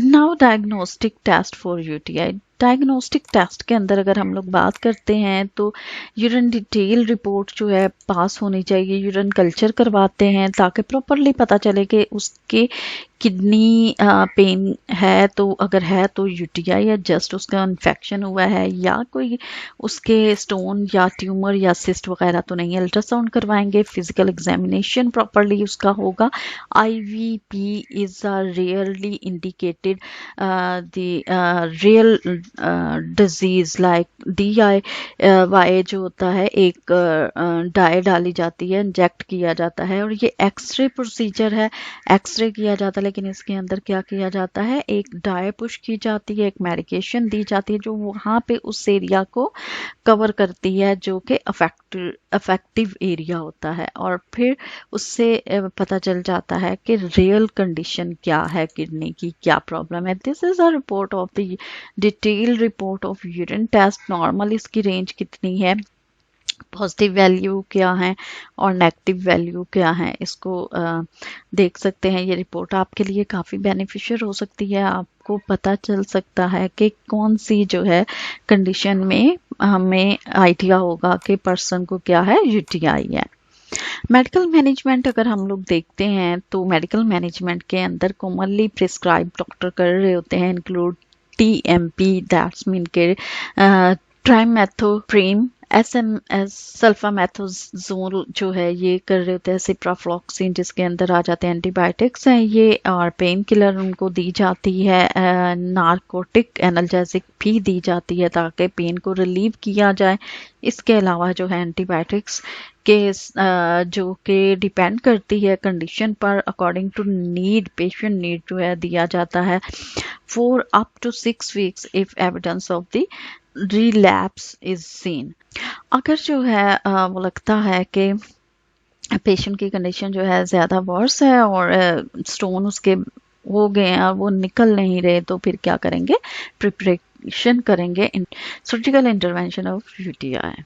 [SPEAKER 1] Now diagnostic test for UTI. Diagnostic test के अंदर अगर हम लोग बात करते हैं तो यूरिन डिटेल रिपोर्ट जो है पास होनी चाहिए। यूरिन कल्चर करवाते हैं ताकि प्रॉपरली पता चले कि उसके किडनी पेन है, तो अगर है तो यूटीआई या जस्ट उसका इन्फेक्शन हुआ है, या कोई उसके स्टोन या ट्यूमर या सिस्ट वगैरह तो नहीं है। अल्ट्रासाउंड करवाएंगे, फिजिकल एग्जामिनेशन प्रॉपरली उसका होगा। IVP is rarely indicated the real disease like DIY जो होता है, एक डाई डाली जाती है, इंजेक्ट किया जाता है, और ये एक्सरे प्रोसीजर है, एक्सरे किया जाता है। लेकिन इसके अंदर क्या किया जाता है, एक डाई पुश की जाती है, एक मेडिकेशन दी जाती है जो वहाँ पे उस एरिया को कवर करती है जो कि अफेक्टिव एरिया होता है, और फिर उससे पता चल जाता है कि रियल कंडीशन क्या है, किडनी की क्या प्रॉब्लम है। This is a report of the detail report of urine test. Normal इसकी रेंज कितनी है, पॉजिटिव वैल्यू क्या है और नेगेटिव वैल्यू क्या है, इसको देख सकते हैं। ये रिपोर्ट आपके लिए काफ़ी बेनिफिशियल हो सकती है। आपको पता चल सकता है कि कौन सी जो है कंडीशन में हमें आइडिया होगा कि पर्सन को क्या है, यूटीआई है। मेडिकल मैनेजमेंट अगर हम लोग देखते हैं तो मेडिकल मैनेजमेंट के अंदर कॉमनली प्रिस्क्राइब डॉक्टर कर रहे होते हैं इंक्लूड TMP, दैट्स मीन के ट्राइमेथोप्रेम, SMS सल्फामेथोजोल जो है ये कर रहे होते हैं, सिप्राफ्लॉक्सिन जिसके अंदर आ जाते हैं एंटीबायोटिक्स हैं ये, और पेन किलर उनको दी जाती है, नारकोटिक एनाल्जेसिक भी दी जाती है ताकि पेन को रिलीव किया जाए। इसके अलावा जो है एंटीबायोटिक्स के जो कि डिपेंड करती है कंडीशन पर, according to need, patient need जो है दिया जाता है for up to 6 weeks if evidence of the relapse is seen। अगर जो है वो लगता है कि पेशेंट की कंडीशन जो है ज़्यादा वर्स है और स्टोन उसके हो गए हैं और वो निकल नहीं रहे, तो फिर क्या करेंगे, प्रिपरेशन करेंगे, surgical intervention of UTI.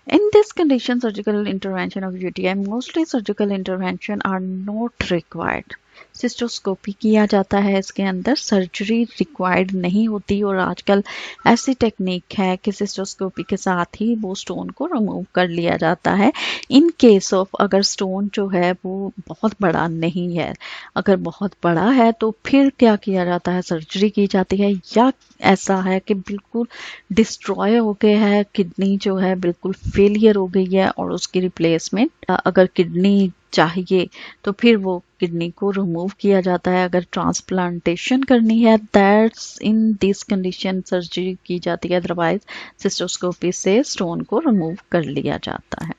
[SPEAKER 1] In this condition, surgical intervention of UTI, mostly surgical intervention are not required। Cystoscopy किया जाता है, इसके अंदर सर्जरी रिक्वायर्ड नहीं होती, और आजकल ऐसी टेक्निक है कि सिस्टोस्कोपी के साथ ही वो स्टोन को रिमूव कर लिया जाता है। इन केस ऑफ अगर स्टोन जो है वो बहुत बड़ा नहीं है, अगर बहुत बड़ा है तो फिर क्या किया जाता है, सर्जरी की जाती है। या ऐसा है कि बिल्कुल डिस्ट्रॉय हो गया है, किडनी जो है बिल्कुल फेलियर हो गई है और उसकी रिप्लेसमेंट अगर किडनी चाहिए तो फिर वो किडनी को रिमूव किया जाता है। अगर ट्रांसप्लांटेशन करनी है that's in this condition surgery की जाती है, अदरवाइज सिस्टोस्कोपी से स्टोन को रिमूव कर लिया जाता है।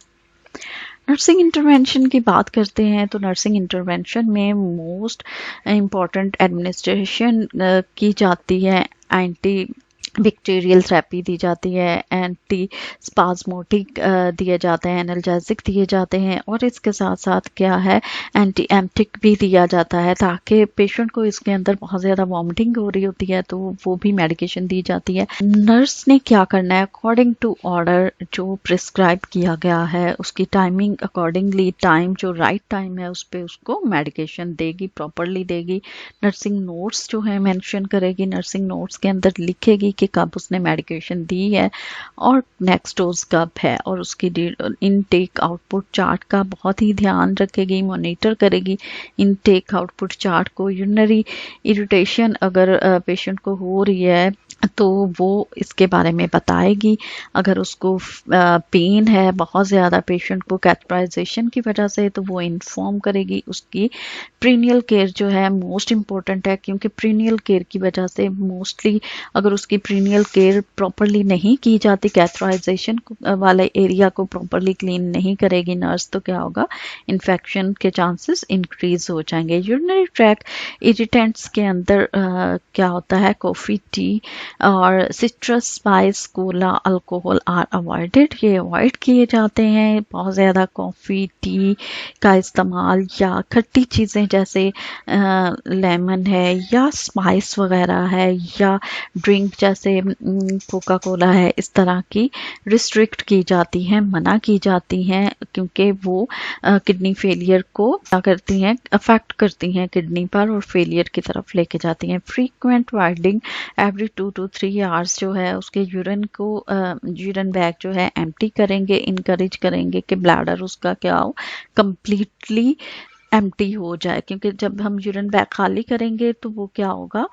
[SPEAKER 1] नर्सिंग इंटरवेंशन की बात करते हैं तो नर्सिंग इंटरवेंशन में मोस्ट इम्पॉर्टेंट एडमिनिस्ट्रेशन की जाती है, एंटी बैक्टीरियल थेरेपी दी जाती है, एंटी स्पाज्मोटिक दिए जाते हैं, एनाल्जेसिक दिए जाते हैं, और इसके साथ साथ क्या है, एंटी एम्टिक भी दिया जाता है ताकि पेशेंट को इसके अंदर बहुत ज़्यादा वॉमिटिंग हो रही होती है तो वो भी मेडिकेशन दी जाती है। नर्स ने क्या करना है, अकॉर्डिंग टू ऑर्डर जो प्रिस्क्राइब किया गया है उसकी टाइमिंग अकॉर्डिंगली, टाइम जो राइट टाइम है उस पर उसको मेडिकेशन देगी, प्रॉपरली देगी। नर्सिंग नोट्स जो है मेंशन करेगी, नर्सिंग नोट्स के अंदर लिखेगी कि कब उसने मेडिकेशन दी है और नेक्स्ट डोज कब है, और उसकी इनटेक आउटपुट चार्ट का बहुत ही ध्यान रखेगी, मॉनिटर करेगी इनटेक आउटपुट चार्ट को। यूरिनरी इरिटेशन अगर पेशेंट को हो रही है तो वो इसके बारे में बताएगी। अगर उसको पेन है बहुत ज़्यादा पेशेंट को कैथेटराइजेशन की वजह से, तो वो इन्फॉर्म करेगी। उसकी प्रीनियल केयर जो है मोस्ट इम्पॉर्टेंट है, क्योंकि प्रीनियल केयर की वजह से मोस्टली अगर उसकी प्रीनियल केयर प्रॉपरली नहीं की जाती, कैथेटराइजेशन वाले एरिया को प्रॉपरली क्लीन नहीं करेगी नर्स, तो क्या होगा, इन्फेक्शन के चांसेस इंक्रीज हो जाएंगे। यूरिनरी ट्रैक्ट इरिटेंट्स के अंदर क्या होता है, कॉफ़ी, टी और citrus, spice, cola, alcohol are avoided, ये अवॉइड किए जाते हैं। बहुत ज़्यादा कॉफ़ी, टी का इस्तेमाल या खट्टी चीज़ें जैसे लेमन है या स्पाइस वगैरह है या ड्रिंक जैसे कोका कोला है, इस तरह की रिस्ट्रिक्ट की जाती हैं, मना की जाती हैं, क्योंकि वो किडनी फेलियर को क्या करती हैं, अफेक्ट करती हैं किडनी पर और फेलियर की तरफ लेके जाती हैं। फ्रीक्वेंट वाइडिंग एवरी 2 to 3 आवर्स जो है उसके यूरिन को यूरिन बैग जो है एम्प्टी करेंगे, इनकरेज करेंगे कि ब्लैडर उसका क्या हो, कंप्लीटली एम्प्टी हो जाए। क्योंकि जब हम यूरिन बैग खाली करेंगे तो वो क्या होगा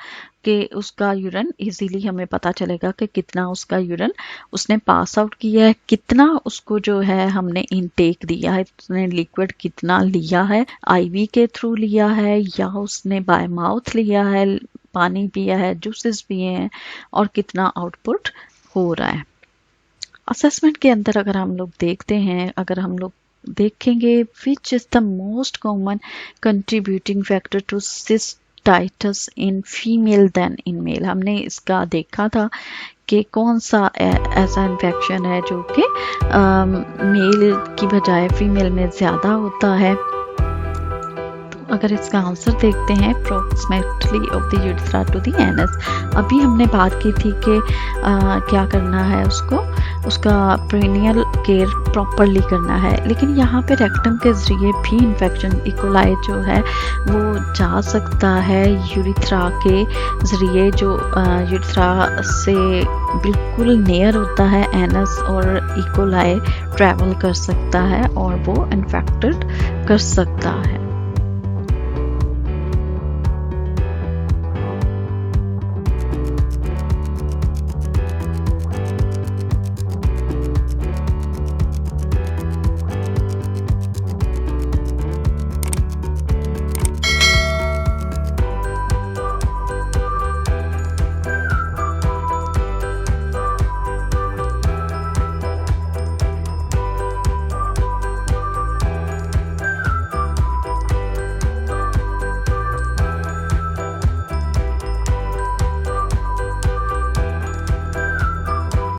[SPEAKER 1] कि उसका यूरिन इजीली हमें पता चलेगा कि कितना उसका यूरिन उसने पास आउट किया है, कितना उसको जो है हमने इनटेक दिया है, उसने लिक्विड कितना लिया है, आईवी के थ्रू लिया है या उसने बाय माउथ लिया है, पानी पिया है, जूसेस पिए हैं, और कितना आउटपुट हो रहा है। असेसमेंट के अंदर अगर हम लोग देखते हैं, अगर हम लोग देखेंगे which is the most common contributing factor to cystitis in female than in male, हमने इसका देखा था कि कौन सा ऐसा इन्फेक्शन है जो कि मेल की बजाय फीमेल में ज़्यादा होता है। अगर इसका आंसर देखते हैं, approximately of the urethra to the anus. अभी हमने बात की थी कि क्या करना है उसको, उसका पेरिनियल केयर प्रॉपरली करना है, लेकिन यहाँ पे रेक्टम के ज़रिए भी इन्फेक्शन इकोलाई जो है वो जा सकता है। यूरिथ्रा के ज़रिए जो यूरिथ्रा से बिल्कुल नियर होता है एनस, और इकोलाई ट्रैवल कर सकता है और वो इन्फेक्टेड कर सकता है।